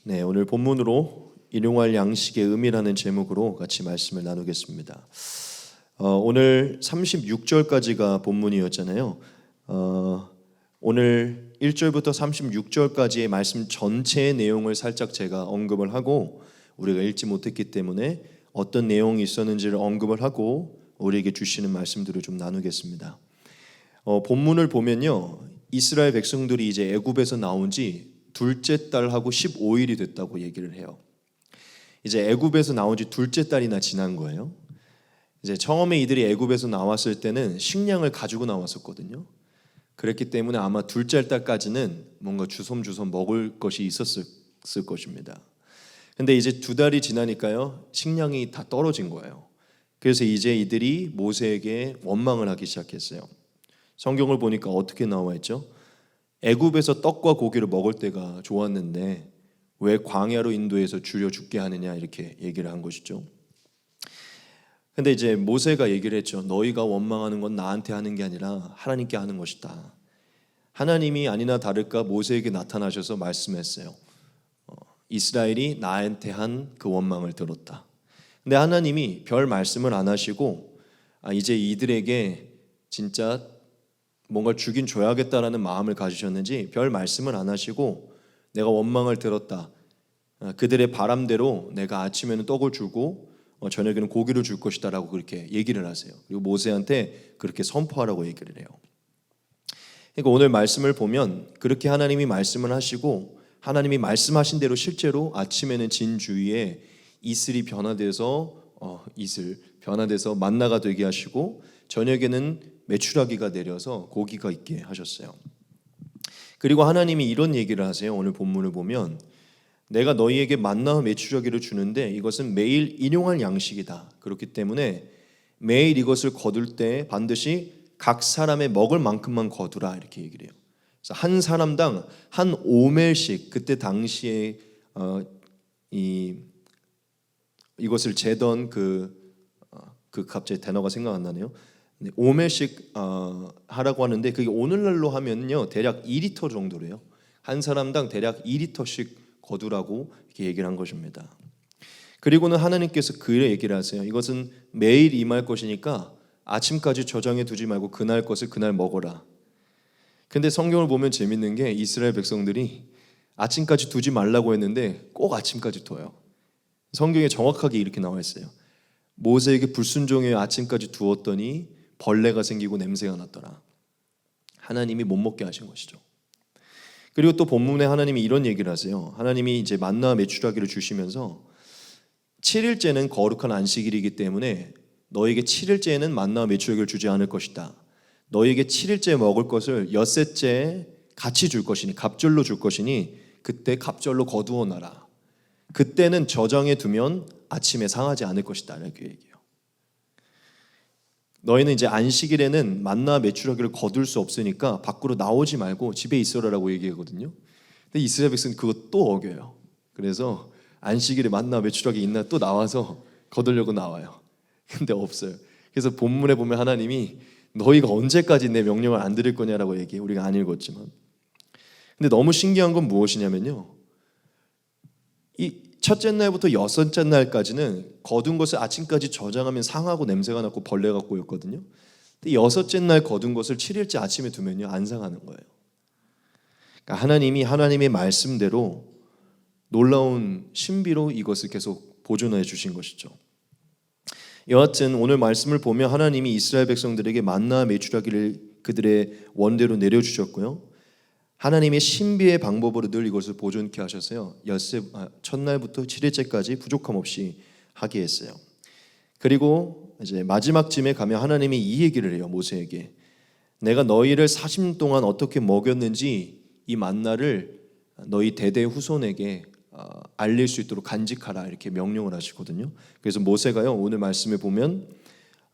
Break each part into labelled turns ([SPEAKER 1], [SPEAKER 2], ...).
[SPEAKER 1] 네, 오늘 본문으로 일용할 양식의 의미라는 제목으로 같이 말씀을 나누겠습니다. 오늘 36절까지가 본문이었잖아요. 오늘 1절부터 36절까지의 말씀 전체의 내용을 살짝 제가 언급을 하고 우리가 읽지 못했기 때문에 어떤 내용이 있었는지를 언급을 하고 우리에게 주시는 말씀들을 좀 나누겠습니다. 본문을 보면요, 이스라엘 백성들이 이제 애굽에서 나온 지 둘째 달하고 15일이 됐다고 얘기를 해요. 이제 애굽에서 나온 지 둘째 달이나 지난 거예요. 이제 처음에 이들이 애굽에서 나왔을 때는 식량을 가지고 나왔었거든요. 그랬기 때문에 아마 둘째 달까지는 뭔가 주섬주섬 먹을 것이 있었을 것입니다. 근데 이제 두 달이 지나니까요, 식량이 다 떨어진 거예요. 그래서 이제 이들이 모세에게 원망을 하기 시작했어요. 성경을 보니까 어떻게 나와 있죠? 애굽에서 떡과 고기를 먹을 때가 좋았는데 왜 광야로 인도해서 죽여 죽게 하느냐, 이렇게 얘기를 한 것이죠. 근데 이제 모세가 얘기를 했죠. 너희가 원망하는 건 나한테 하는 게 아니라 하나님께 하는 것이다. 하나님이 아니나 다를까 모세에게 나타나셔서 말씀했어요. 이스라엘이 나한테 한 그 원망을 들었다. 근데 하나님이 별 말씀을 안 하시고 이제 이들에게 진짜 뭔가를 주긴 줘야겠다라는 마음을 가지셨는지 별 말씀을 안 하시고 내가 원망을 들었다. 그들의 바람대로 내가 아침에는 떡을 주고 저녁에는 고기를 줄 것이다 라고 그렇게 얘기를 하세요. 그리고 모세한테 그렇게 선포하라고 얘기를 해요. 그러니까 오늘 말씀을 보면 그렇게 하나님이 말씀을 하시고 하나님이 말씀하신 대로 실제로 아침에는 진주위에 이슬이 변화돼서 만나가 되게 하시고 저녁에는 메추라기가 내려서 고기가 있게 하셨어요. 그리고 하나님이 이런 얘기를 하세요. 오늘 본문을 보면 내가 너희에게 만나와 메추라기를 주는데 이것은 매일 일용할 양식이다. 그렇기 때문에 매일 이것을 거둘 때 반드시 각 사람의 먹을 만큼만 거두라, 이렇게 얘기를 해요. 그래서 한 사람당 한 오멜씩, 그때 당시에 이것을 재던 갑자기 단어가 생각 안 나네요. 오멜씩 하라고 하는데 그게 오늘날로 하면요 대략 2리터 정도래요. 한 사람당 대략 2리터씩 거두라고 이렇게 얘기를 한 것입니다. 그리고는 하나님께서 그 얘기를 하세요. 이것은 매일 임할 것이니까 아침까지 저장해 두지 말고 그날 것을 그날 먹어라. 근데 성경을 보면 재밌는 게 이스라엘 백성들이 아침까지 두지 말라고 했는데 꼭 아침까지 둬요. 성경에 정확하게 이렇게 나와 있어요. 모세에게 불순종해 아침까지 두었더니 벌레가 생기고 냄새가 났더라. 하나님이 못 먹게 하신 것이죠. 그리고 또 본문에 하나님이 이런 얘기를 하세요. 하나님이 이제 만나와 메추라기를 주시면서 7일째는 거룩한 안식일이기 때문에 너에게 7일째에는 만나와 메추라기를 주지 않을 것이다. 너에게 7일째 먹을 것을 엿새째에 같이 줄 것이니 갑절로 줄 것이니 그때 갑절로 거두어 놔라. 그때는 저장해 두면 아침에 상하지 않을 것이다, 이렇게 얘기해요. 너희는 이제 안식일에는 만나와 메추라기를 거둘 수 없으니까 밖으로 나오지 말고 집에 있어라라고 얘기하거든요. 근데 이스라엘 백성은 그거 또 어겨요. 그래서 안식일에 만나와 메추라기 있나 또 나와서 거두려고 나와요. 근데 없어요. 그래서 본문에 보면 하나님이 너희가 언제까지 내 명령을 안 들을 거냐라고 얘기해요. 우리가 안 읽었지만. 근데 너무 신기한 건 무엇이냐면요, 이 첫째 날부터 여섯째 날까지는 거둔 것을 아침까지 저장하면 상하고 냄새가 나고 벌레가 꼬였거든요. 근데 여섯째 날 거둔 것을 7일째 아침에 두면요 안 상하는 거예요. 그러니까 하나님이 하나님의 말씀대로 놀라운 신비로 이것을 계속 보존해 주신 것이죠. 여하튼 오늘 말씀을 보면 하나님이 이스라엘 백성들에게 만나와 메추라기를 그들의 원대로 내려주셨고요, 하나님의 신비의 방법으로 늘 이것을 보존케 하셔서요 첫날부터 7일째까지 부족함 없이 하게 했어요. 그리고 이제 마지막 쯤에 가면 하나님이 이 얘기를 해요. 모세에게 내가 너희를 40년 동안 어떻게 먹였는지 이 만나를 너희 대대 후손에게 알릴 수 있도록 간직하라, 이렇게 명령을 하시거든요. 그래서 모세가요 오늘 말씀에 보면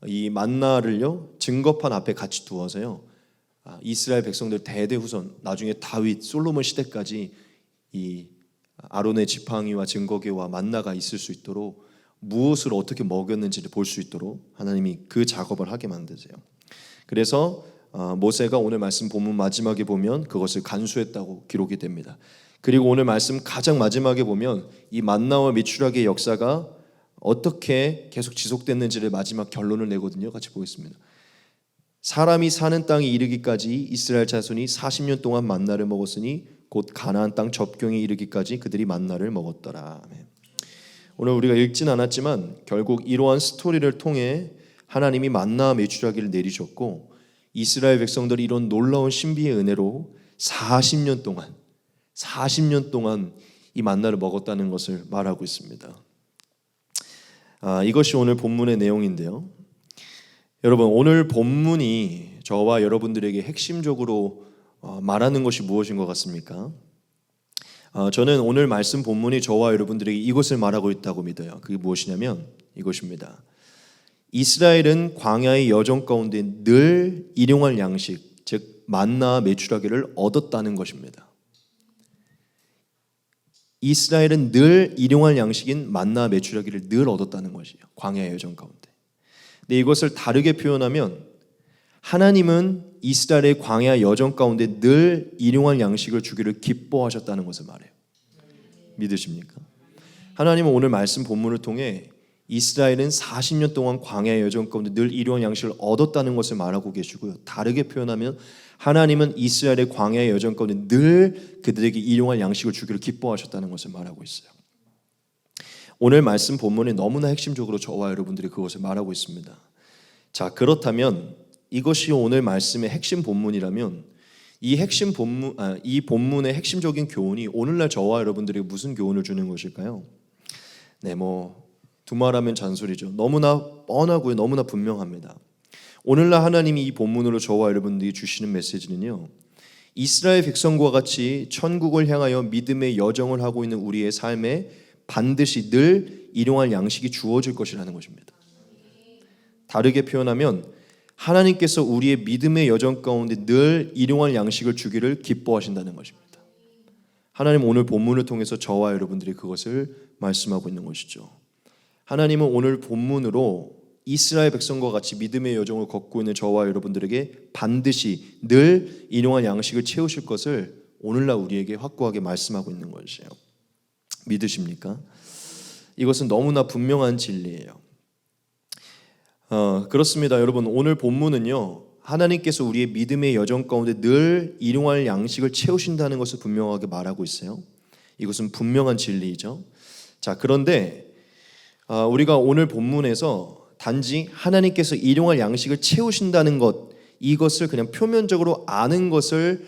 [SPEAKER 1] 이 만나를요 증거판 앞에 같이 두어서요 이스라엘 백성들 대대 후손, 나중에 다윗, 솔로몬 시대까지 이 아론의 지팡이와 증거궤와 만나가 있을 수 있도록 무엇을 어떻게 먹였는지를 볼 수 있도록 하나님이 그 작업을 하게 만드세요. 그래서 모세가 오늘 말씀 본문 마지막에 보면 그것을 간수했다고 기록이 됩니다. 그리고 오늘 말씀 가장 마지막에 보면 이 만나와 메추라기의 역사가 어떻게 계속 지속됐는지를 마지막 결론을 내거든요. 같이 보겠습니다. 사람이 사는 땅에 이르기까지 이스라엘 자손이 40년 동안 만나를 먹었으니 곧 가나안 땅 접경에 이르기까지 그들이 만나를 먹었더라. 아멘. 오늘 우리가 읽진 않았지만 결국 이러한 스토리를 통해 하나님이 만나와 메추라기를 내리셨고 이스라엘 백성들이 이런 놀라운 신비의 은혜로 40년 동안 이 만나를 먹었다는 것을 말하고 있습니다. 이것이 오늘 본문의 내용인데요. 여러분, 오늘 본문이 저와 여러분들에게 핵심적으로 말하는 것이 무엇인 것 같습니까? 저는 오늘 말씀 본문이 저와 여러분들에게 이것을 말하고 있다고 믿어요. 그게 무엇이냐면 이것입니다. 이스라엘은 광야의 여정 가운데 늘 일용할 양식, 즉 만나와 메추라기를 얻었다는 것입니다. 이스라엘은 늘 일용할 양식인 만나와 메추라기를 늘 얻었다는 것이에요. 광야의 여정 가운데. 근데 이것을 다르게 표현하면 하나님은 이스라엘의 광야 여정 가운데 늘 일용할 양식을 주기를 기뻐하셨다는 것을 말해요. 믿으십니까? 하나님은 오늘 말씀 본문을 통해 이스라엘은 40년 동안 광야 여정 가운데 늘 일용할 양식을 얻었다는 것을 말하고 계시고요. 다르게 표현하면 하나님은 이스라엘의 광야 여정 가운데 늘 그들에게 일용할 양식을 주기를 기뻐하셨다는 것을 말하고 있어요. 오늘 말씀 본문이 너무나 핵심적으로 저와 여러분들이 그것을 말하고 있습니다. 자, 그렇다면 이것이 오늘 말씀의 핵심 본문이라면 이 본문의 핵심적인 교훈이 오늘날 저와 여러분들에게 무슨 교훈을 주는 것일까요? 네, 두말하면 잔소리죠. 너무나 뻔하고요, 너무나 분명합니다. 오늘날 하나님이 이 본문으로 저와 여러분들이 주시는 메시지는요, 이스라엘 백성과 같이 천국을 향하여 믿음의 여정을 하고 있는 우리의 삶에 반드시 늘 일용할 양식이 주어질 것이라는 것입니다. 다르게 표현하면 하나님께서 우리의 믿음의 여정 가운데 늘 일용할 양식을 주기를 기뻐하신다는 것입니다. 하나님 오늘 본문을 통해서 저와 여러분들이 그것을 말씀하고 있는 것이죠. 하나님은 오늘 본문으로 이스라엘 백성과 같이 믿음의 여정을 걷고 있는 저와 여러분들에게 반드시 늘 일용할 양식을 채우실 것을 오늘날 우리에게 확고하게 말씀하고 있는 것이에요. 믿으십니까? 이것은 너무나 분명한 진리예요. 그렇습니다. 여러분, 오늘 본문은요, 하나님께서 우리의 믿음의 여정 가운데 늘 일용할 양식을 채우신다는 것을 분명하게 말하고 있어요. 이것은 분명한 진리이죠. 자, 그런데 우리가 오늘 본문에서 단지 하나님께서 일용할 양식을 채우신다는 것, 이것을 그냥 표면적으로 아는 것에서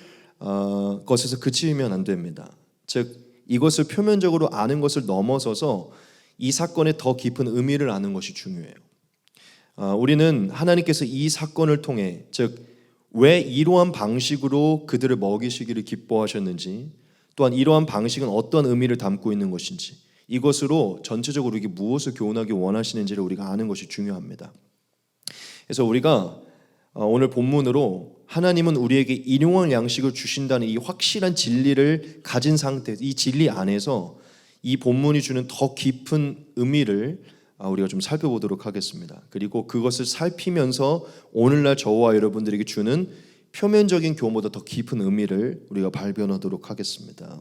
[SPEAKER 1] 그치면 안 됩니다. 즉 이것을 표면적으로 아는 것을 넘어서서 이 사건의 더 깊은 의미를 아는 것이 중요해요. 우리는 하나님께서 이 사건을 통해, 즉 왜 이러한 방식으로 그들을 먹이시기를 기뻐하셨는지, 또한 이러한 방식은 어떤 의미를 담고 있는 것인지, 이것으로 전체적으로 이게 무엇을 교훈하기 원하시는지를 우리가 아는 것이 중요합니다. 그래서 우리가 오늘 본문으로 하나님은 우리에게 일용할 양식을 주신다는 이 확실한 진리를 가진 상태, 이 진리 안에서 이 본문이 주는 더 깊은 의미를 우리가 좀 살펴보도록 하겠습니다. 그리고 그것을 살피면서 오늘날 저와 여러분들에게 주는 표면적인 교훈보다 더 깊은 의미를 우리가 발견하도록 하겠습니다.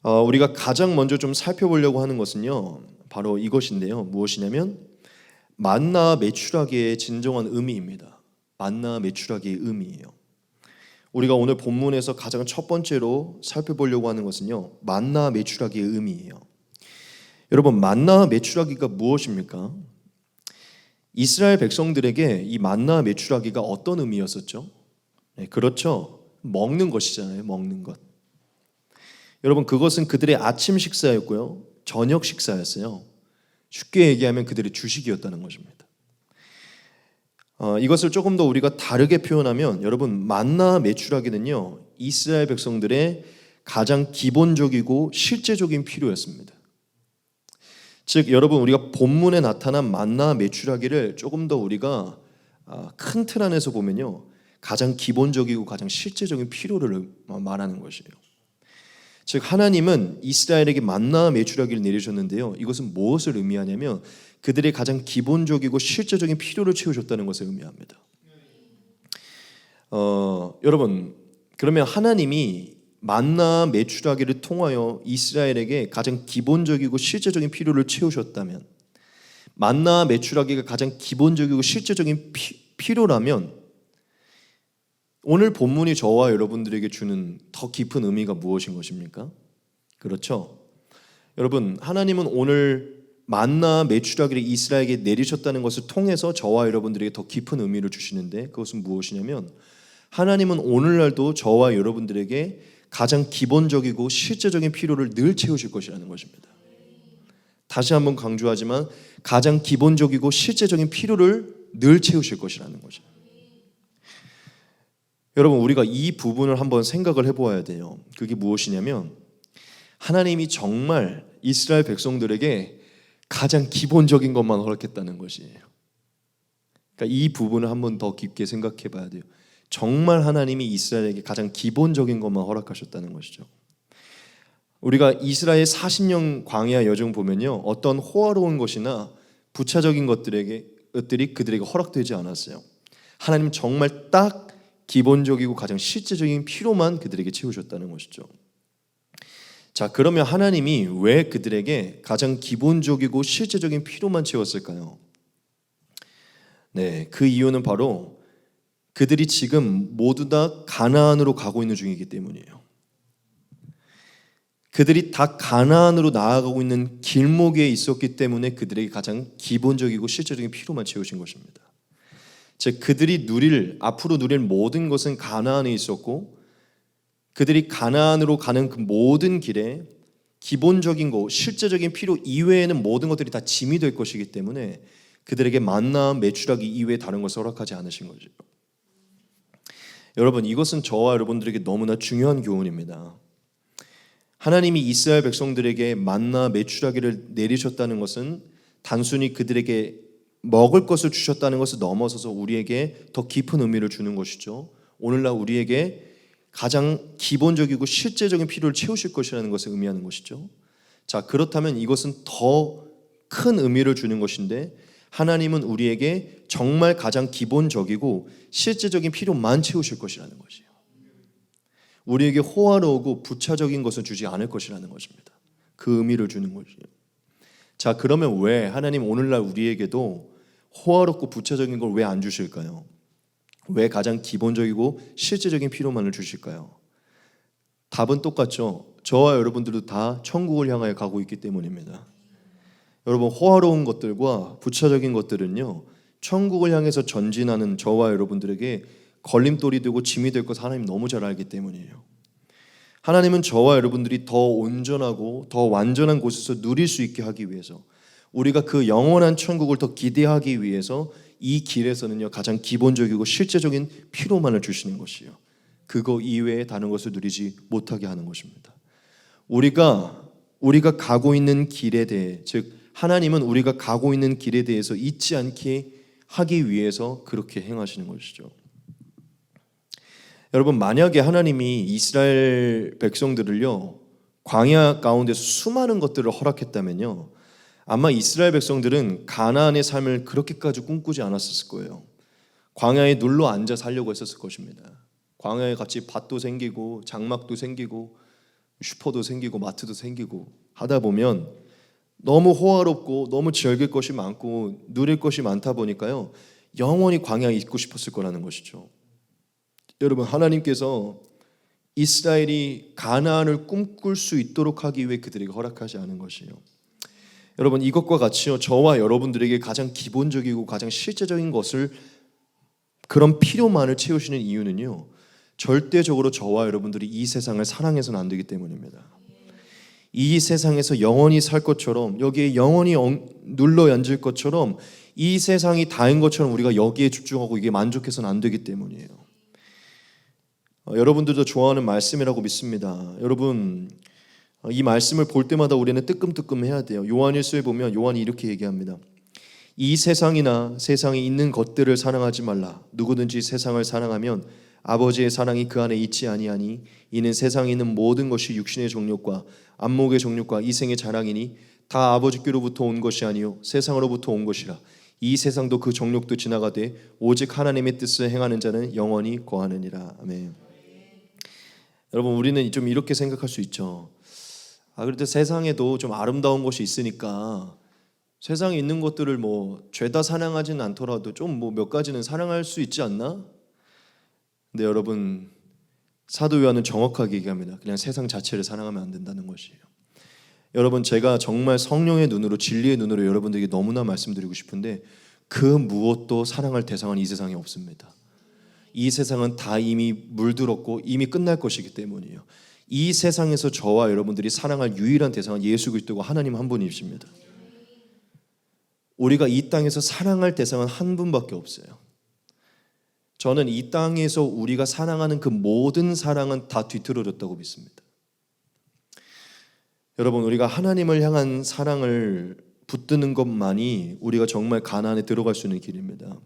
[SPEAKER 1] 우리가 가장 먼저 좀 살펴보려고 하는 것은요, 바로 이것인데요. 무엇이냐면 만나와 메추라기의 진정한 의미입니다. 만나와 메추라기의 의미예요. 우리가 오늘 본문에서 가장 첫 번째로 살펴보려고 하는 것은요, 만나와 메추라기의 의미예요. 여러분, 만나와 메추라기가 무엇입니까? 이스라엘 백성들에게 이 만나와 메추라기가 어떤 의미였었죠? 네, 그렇죠. 먹는 것이잖아요. 먹는 것. 여러분, 그것은 그들의 아침 식사였고요, 저녁 식사였어요. 쉽게 얘기하면 그들의 주식이었다는 것입니다. 이것을 조금 더 우리가 다르게 표현하면, 여러분, 만나와 메추라기는요, 이스라엘 백성들의 가장 기본적이고 실제적인 필요였습니다. 즉, 여러분, 우리가 본문에 나타난 만나와 메추라기를 조금 더 우리가 큰 틀 안에서 보면요, 가장 기본적이고 가장 실제적인 필요를 말하는 것이에요. 즉, 하나님은 이스라엘에게 만나와 메추라기를 내리셨는데요, 이것은 무엇을 의미하냐면 그들의 가장 기본적이고 실제적인 필요를 채우셨다는 것을 의미합니다. 여러분, 그러면 하나님이 만나 메추라기를 통하여 이스라엘에게 가장 기본적이고 실제적인 필요를 채우셨다면, 만나 메추라기가 가장 기본적이고 실제적인 필요라면 오늘 본문이 저와 여러분들에게 주는 더 깊은 의미가 무엇인 것입니까? 그렇죠? 여러분, 하나님은 오늘 만나 메추라기를 이스라엘에게 내리셨다는 것을 통해서 저와 여러분들에게 더 깊은 의미를 주시는데, 그것은 무엇이냐면 하나님은 오늘날도 저와 여러분들에게 가장 기본적이고 실제적인 필요를 늘 채우실 것이라는 것입니다. 다시 한번 강조하지만 가장 기본적이고 실제적인 필요를 늘 채우실 것이라는 거죠. 여러분, 우리가 이 부분을 한번 생각을 해보아야 돼요. 그게 무엇이냐면 하나님이 정말 이스라엘 백성들에게 가장 기본적인 것만 허락했다는 것이에요. 그러니까 이 부분을 한번 더 깊게 생각해 봐야 돼요. 정말 하나님이 이스라엘에게 가장 기본적인 것만 허락하셨다는 것이죠. 우리가 이스라엘 40년 광야 여정 보면요, 어떤 호화로운 것이나 부차적인 것들이 그들에게 허락되지 않았어요. 하나님은 정말 딱 기본적이고 가장 실제적인 필요만 그들에게 채우셨다는 것이죠. 자, 그러면 하나님이 왜 그들에게 가장 기본적이고 실제적인 필요만 채웠을까요? 네, 그 이유는 바로 그들이 지금 모두 다 가나안으로 가고 있는 중이기 때문이에요. 그들이 다 가나안으로 나아가고 있는 길목에 있었기 때문에 그들에게 가장 기본적이고 실제적인 필요만 채우신 것입니다. 즉, 그들이 앞으로 누릴 모든 것은 가나안에 있었고, 그들이 가나안으로 가는 그 모든 길에 기본적인 것, 실제적인 필요 이외에는 모든 것들이 다 짐이 될 것이기 때문에 그들에게 만나 메추라기 이외에 다른 것을 허락하지 않으신 거죠. 여러분, 이것은 저와 여러분들에게 너무나 중요한 교훈입니다. 하나님이 이스라엘 백성들에게 만나 메추라기를 내리셨다는 것은 단순히 그들에게 먹을 것을 주셨다는 것을 넘어서서 우리에게 더 깊은 의미를 주는 것이죠. 오늘날 우리에게 가장 기본적이고 실제적인 필요를 채우실 것이라는 것을 의미하는 것이죠. 자, 그렇다면 이것은 더 큰 의미를 주는 것인데, 하나님은 우리에게 정말 가장 기본적이고 실제적인 필요만 채우실 것이라는 것이에요. 우리에게 호화로우고 부차적인 것을 주지 않을 것이라는 것입니다. 그 의미를 주는 것이에요. 자, 그러면 왜 하나님 오늘날 우리에게도 호화롭고 부차적인 걸 왜 안 주실까요? 왜 가장 기본적이고 실제적인 필요만을 주실까요? 답은 똑같죠. 저와 여러분들도 다 천국을 향하여 가고 있기 때문입니다. 여러분, 호화로운 것들과 부차적인 것들은요, 천국을 향해서 전진하는 저와 여러분들에게 걸림돌이 되고 짐이 될 것을 하나님 너무 잘 알기 때문이에요. 하나님은 저와 여러분들이 더 온전하고 더 완전한 곳에서 누릴 수 있게 하기 위해서, 우리가 그 영원한 천국을 더 기대하기 위해서 이 길에서는요, 가장 기본적이고 실제적인 필요만을 주시는 것이에요. 그거 이외에 다른 것을 누리지 못하게 하는 것입니다. 우리가 가고 있는 길에 대해, 즉 하나님은 우리가 가고 있는 길에 대해서 잊지 않게 하기 위해서 그렇게 행하시는 것이죠. 여러분, 만약에 하나님이 이스라엘 백성들을요, 광야 가운데서 수많은 것들을 허락했다면요, 아마 이스라엘 백성들은 가나안의 삶을 그렇게까지 꿈꾸지 않았을 거예요. 광야에 눌러 앉아 살려고 했었을 것입니다. 광야에 같이 밭도 생기고 장막도 생기고 슈퍼도 생기고 마트도 생기고 하다 보면 너무 호화롭고 너무 즐길 것이 많고 누릴 것이 많다 보니까요, 영원히 광야에 있고 싶었을 거라는 것이죠. 여러분, 하나님께서 이스라엘이 가나안을 꿈꿀 수 있도록 하기 위해 그들에게 허락하지 않은 것이에요. 여러분, 이것과 같이요, 저와 여러분들에게 가장 기본적이고 가장 실제적인 것을, 그런 필요만을 채우시는 이유는요, 절대적으로 저와 여러분들이 이 세상을 사랑해서는 안 되기 때문입니다. 이 세상에서 영원히 살 것처럼, 여기에 영원히 눌러 앉을 것처럼, 이 세상이 다인 것처럼 우리가 여기에 집중하고 이게 만족해서는 안 되기 때문이에요. 여러분들도 좋아하는 말씀이라고 믿습니다. 여러분, 이 말씀을 볼 때마다 우리는 뜨끔뜨끔해야 돼요. 요한일서에 보면 요한이 이렇게 얘기합니다. 이 세상이나 세상에 있는 것들을 사랑하지 말라. 누구든지 세상을 사랑하면 아버지의 사랑이 그 안에 있지 아니하니, 이는 세상에 있는 모든 것이 육신의 정욕과 안목의 정욕과 이생의 자랑이니 다 아버지께로부터 온 것이 아니요 세상으로부터 온 것이라. 이 세상도 그 정욕도 지나가되 오직 하나님의 뜻을 행하는 자는 영원히 거하느니라. 아멘. 여러분, 우리는 좀 이렇게 생각할 수 있죠. 그래도 세상에도 좀 아름다운 것이 있으니까 세상에 있는 것들을 뭐 죄다 사랑하지는 않더라도 좀 뭐 몇 가지는 사랑할 수 있지 않나? 근데 여러분, 사도 요한은 정확하게 얘기합니다. 그냥 세상 자체를 사랑하면 안 된다는 것이에요. 여러분, 제가 정말 성령의 눈으로, 진리의 눈으로 여러분들에게 너무나 말씀드리고 싶은데, 그 무엇도 사랑할 대상은 이 세상에 없습니다. 이 세상은 다 이미 물들었고 이미 끝날 것이기 때문이에요. 이 세상에서 저와 여러분들이 사랑할 유일한 대상은 예수 그리스도고 하나님 한 분이십니다. 우리가 이 땅에서 사랑할 대상은 한 분밖에 없어요. 저는 이 땅에서 우리가 사랑하는 그 모든 사랑은 다 뒤틀어졌다고 믿습니다. 여러분, 우리가 하나님을 향한 사랑을 붙드는 것만이 우리가 정말 가나안에 들어갈 수 있는 길입니다.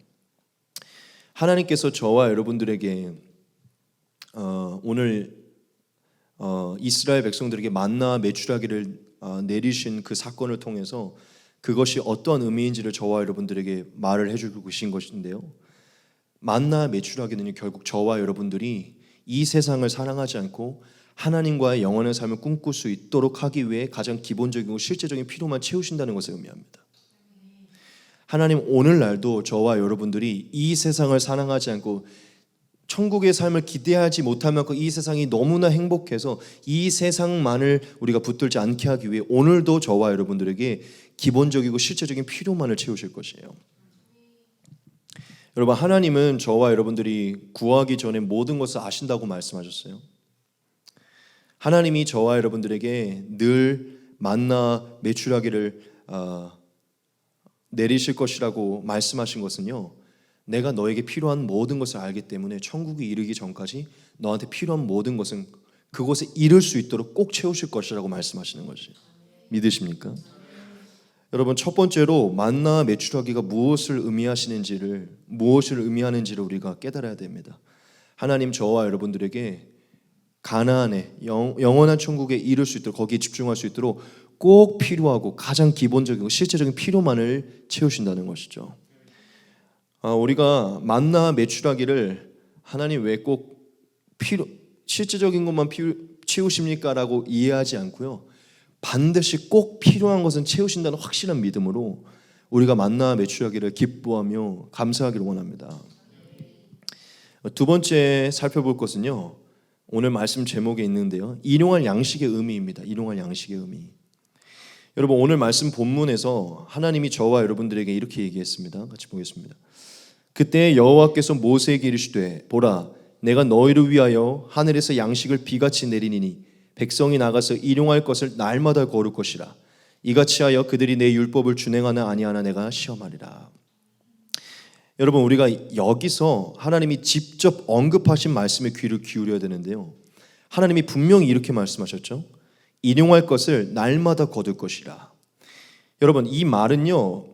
[SPEAKER 1] 하나님께서 저와 여러분들에게 오늘 이스라엘 백성들에게 만나 메추라기를 내리신 그 사건을 통해서 그것이 어떤 의미인지를 저와 여러분들에게 말을 해주고 계신 것인데요. 만나 메추라기는 결국 저와 여러분들이 이 세상을 사랑하지 않고 하나님과의 영원한 삶을 꿈꿀 수 있도록 하기 위해 가장 기본적이고 실제적인 필요만 채우신다는 것을 의미합니다. 하나님, 오늘날도 저와 여러분들이 이 세상을 사랑하지 않고 천국의 삶을 기대하지 못할 만큼 이 세상이 너무나 행복해서 이 세상만을 우리가 붙들지 않게 하기 위해 오늘도 저와 여러분들에게 기본적이고 실제적인 필요만을 채우실 것이에요. 여러분, 하나님은 저와 여러분들이 구하기 전에 모든 것을 아신다고 말씀하셨어요. 하나님이 저와 여러분들에게 늘 만나 메추라기를 내리실 것이라고 말씀하신 것은요, 내가 너에게 필요한 모든 것을 알기 때문에 천국에 이르기 전까지 너한테 필요한 모든 것은 그곳에 이를 수 있도록 꼭 채우실 것이라고 말씀하시는 것이 믿으십니까? 여러분, 첫 번째로 만나 메추라기가 무엇을 의미하는지를 우리가 깨달아야 됩니다. 하나님, 저와 여러분들에게 가나안에 영원한 천국에 이를 수 있도록, 거기에 집중할 수 있도록 꼭 필요하고 가장 기본적이고 실제적인 필요만을 채우신다는 것이죠. 우리가 만나 메추라기를 하나님 왜 꼭 실제적인 것만 채우십니까? 라고 이해하지 않고요, 반드시 꼭 필요한 것은 채우신다는 확실한 믿음으로 우리가 만나 메추라기를 기뻐하며 감사하기를 원합니다. 두 번째 살펴볼 것은요, 오늘 말씀 제목에 있는데요, 일용할 양식의 의미입니다. 일용할 양식의 의미. 여러분, 오늘 말씀 본문에서 하나님이 저와 여러분들에게 이렇게 얘기했습니다. 같이 보겠습니다. 그때 여호와께서 모세에게 이르시되, 보라, 내가 너희를 위하여 하늘에서 양식을 비같이 내리니니 백성이 나가서 일용할 것을 날마다 거둘 것이라. 이같이 하여 그들이 내 율법을 준행하나 아니하나 내가 시험하리라. 여러분, 우리가 여기서 하나님이 직접 언급하신 말씀에 귀를 기울여야 되는데요, 하나님이 분명히 이렇게 말씀하셨죠. 일용할 것을 날마다 거둘 것이라. 여러분, 이 말은요,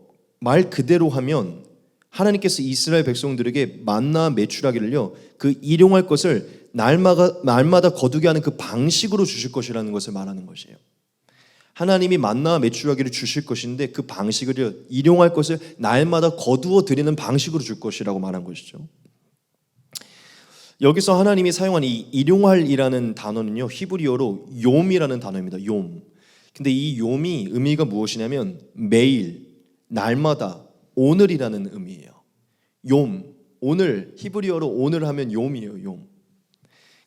[SPEAKER 1] 말 그대로 하면 하나님께서 이스라엘 백성들에게 만나 메추라기를요, 그 일용할 것을 날마다 거두게 하는 그 방식으로 주실 것이라는 것을 말하는 것이에요. 하나님이 만나 메추라기를 주실 것인데 그 방식을 일용할 것을 날마다 거두어 드리는 방식으로 줄 것이라고 말한 것이죠. 여기서 하나님이 사용한 이 일용할이라는 단어는요, 히브리어로 욤이라는 단어입니다. 욤. 근데 이 욤이 의미가 무엇이냐면 매일, 날마다, 오늘이라는 의미예요. 욤, 오늘, 히브리어로 오늘 하면 욤이에요. 욤.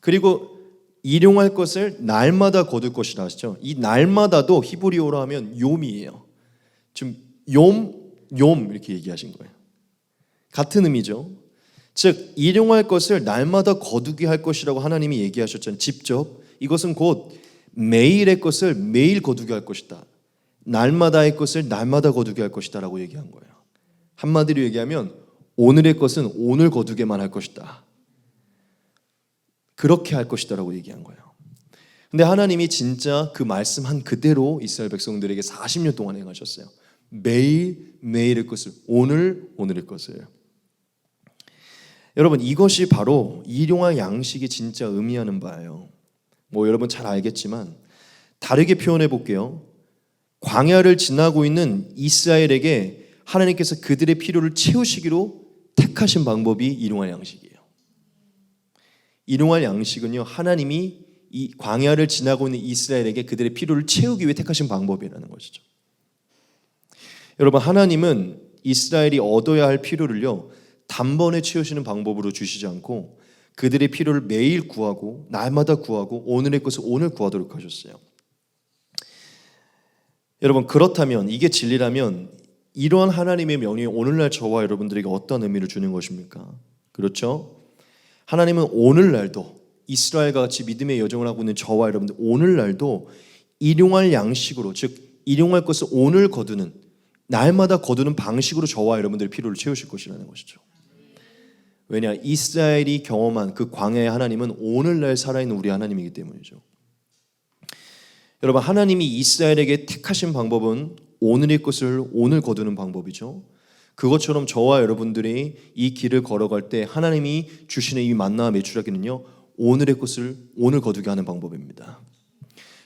[SPEAKER 1] 그리고 일용할 것을 날마다 거둘 것이라 하시죠. 이 날마다도 히브리어로 하면 욤이에요. 지금 욤 이렇게 얘기하신 거예요. 같은 의미죠. 즉, 일용할 것을 날마다 거두게 할 것이라고 하나님이 얘기하셨잖아요. 직접. 이것은 곧 매일의 것을 매일 거두게 할 것이다. 날마다의 것을 날마다 거두게 할 것이다 라고 얘기한 거예요. 한마디로 얘기하면 오늘의 것은 오늘 거두게만 할 것이다. 그렇게 할 것이다 라고 얘기한 거예요. 근데 하나님이 진짜 그 말씀한 그대로 이스라엘 백성들에게 40년 동안 행하셨어요. 매일의 것을, 오늘의 것을. 여러분, 이것이 바로 일용할 양식이 진짜 의미하는 바예요. 여러분 잘 알겠지만 다르게 표현해 볼게요. 광야를 지나고 있는 이스라엘에게 하나님께서 그들의 필요를 채우시기로 택하신 방법이 일용할 양식이에요. 일용할 양식은요, 하나님이 이 광야를 지나고 있는 이스라엘에게 그들의 필요를 채우기 위해 택하신 방법이라는 것이죠. 여러분, 하나님은 이스라엘이 얻어야 할 필요를요 단번에 채우시는 방법으로 주시지 않고 그들의 필요를 매일 구하고 날마다 구하고 오늘의 것을 오늘 구하도록 하셨어요. 여러분, 그렇다면 이게 진리라면 이러한 하나님의 명령이 오늘날 저와 여러분들에게 어떤 의미를 주는 것입니까? 그렇죠? 하나님은 오늘날도 이스라엘과 같이 믿음의 여정을 하고 있는 저와 여러분들 오늘날도 일용할 양식으로, 즉 일용할 것을 오늘 거두는, 날마다 거두는 방식으로 저와 여러분들의 필요를 채우실 것이라는 것이죠. 왜냐? 이스라엘이 경험한 그 광야의 하나님은 오늘날 살아있는 우리 하나님이기 때문이죠. 여러분, 하나님이 이스라엘에게 택하신 방법은 오늘의 것을 오늘 거두는 방법이죠. 그것처럼 저와 여러분들이 이 길을 걸어갈 때 하나님이 주시는 이 만나와 메추라기는요 오늘의 것을 오늘 거두게 하는 방법입니다.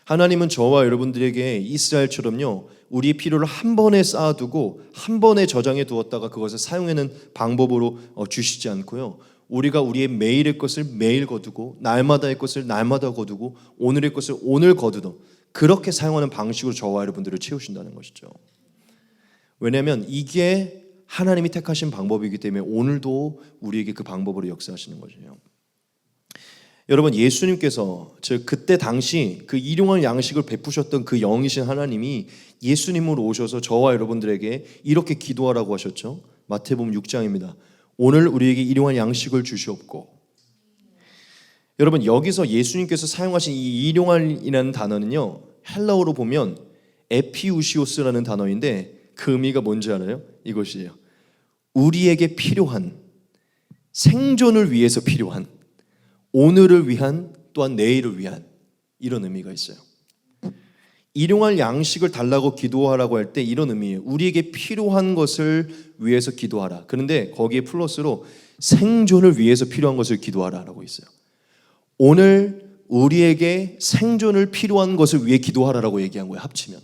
[SPEAKER 1] 하나님은 저와 여러분들에게 이스라엘처럼요 우리의 필요를 한 번에 쌓아두고 한 번에 저장해 두었다가 그것을 사용하는 방법으로 주시지 않고요, 우리가 우리의 매일의 것을 매일 거두고 날마다의 것을 날마다 거두고 오늘의 것을 오늘 거두는, 그렇게 사용하는 방식으로 저와 여러분들을 채우신다는 것이죠. 왜냐하면 이게 하나님이 택하신 방법이기 때문에 오늘도 우리에게 그 방법으로 역사하시는 것이에요. 여러분, 예수님께서 즉 그때 당시 그 일용할 양식을 베푸셨던 그 영이신 하나님이 예수님으로 오셔서 저와 여러분들에게 이렇게 기도하라고 하셨죠. 마태복음 6장입니다. 오늘 우리에게 일용할 양식을 주시옵고. 여러분, 여기서 예수님께서 사용하신 이 일용할이라는 단어는요 헬라어로 보면 에피우시오스라는 단어인데 그 의미가 뭔지 알아요? 이것이에요. 우리에게 필요한, 생존을 위해서 필요한, 오늘을 위한, 또한 내일을 위한, 이런 의미가 있어요. 일용할 양식을 달라고 기도하라고 할 때 이런 의미예요. 우리에게 필요한 것을 위해서 기도하라. 그런데 거기에 플러스로 생존을 위해서 필요한 것을 기도하라라고 있어요. 오늘 우리에게 생존을 필요한 것을 위해 기도하라라고 얘기한 거예요. 합치면.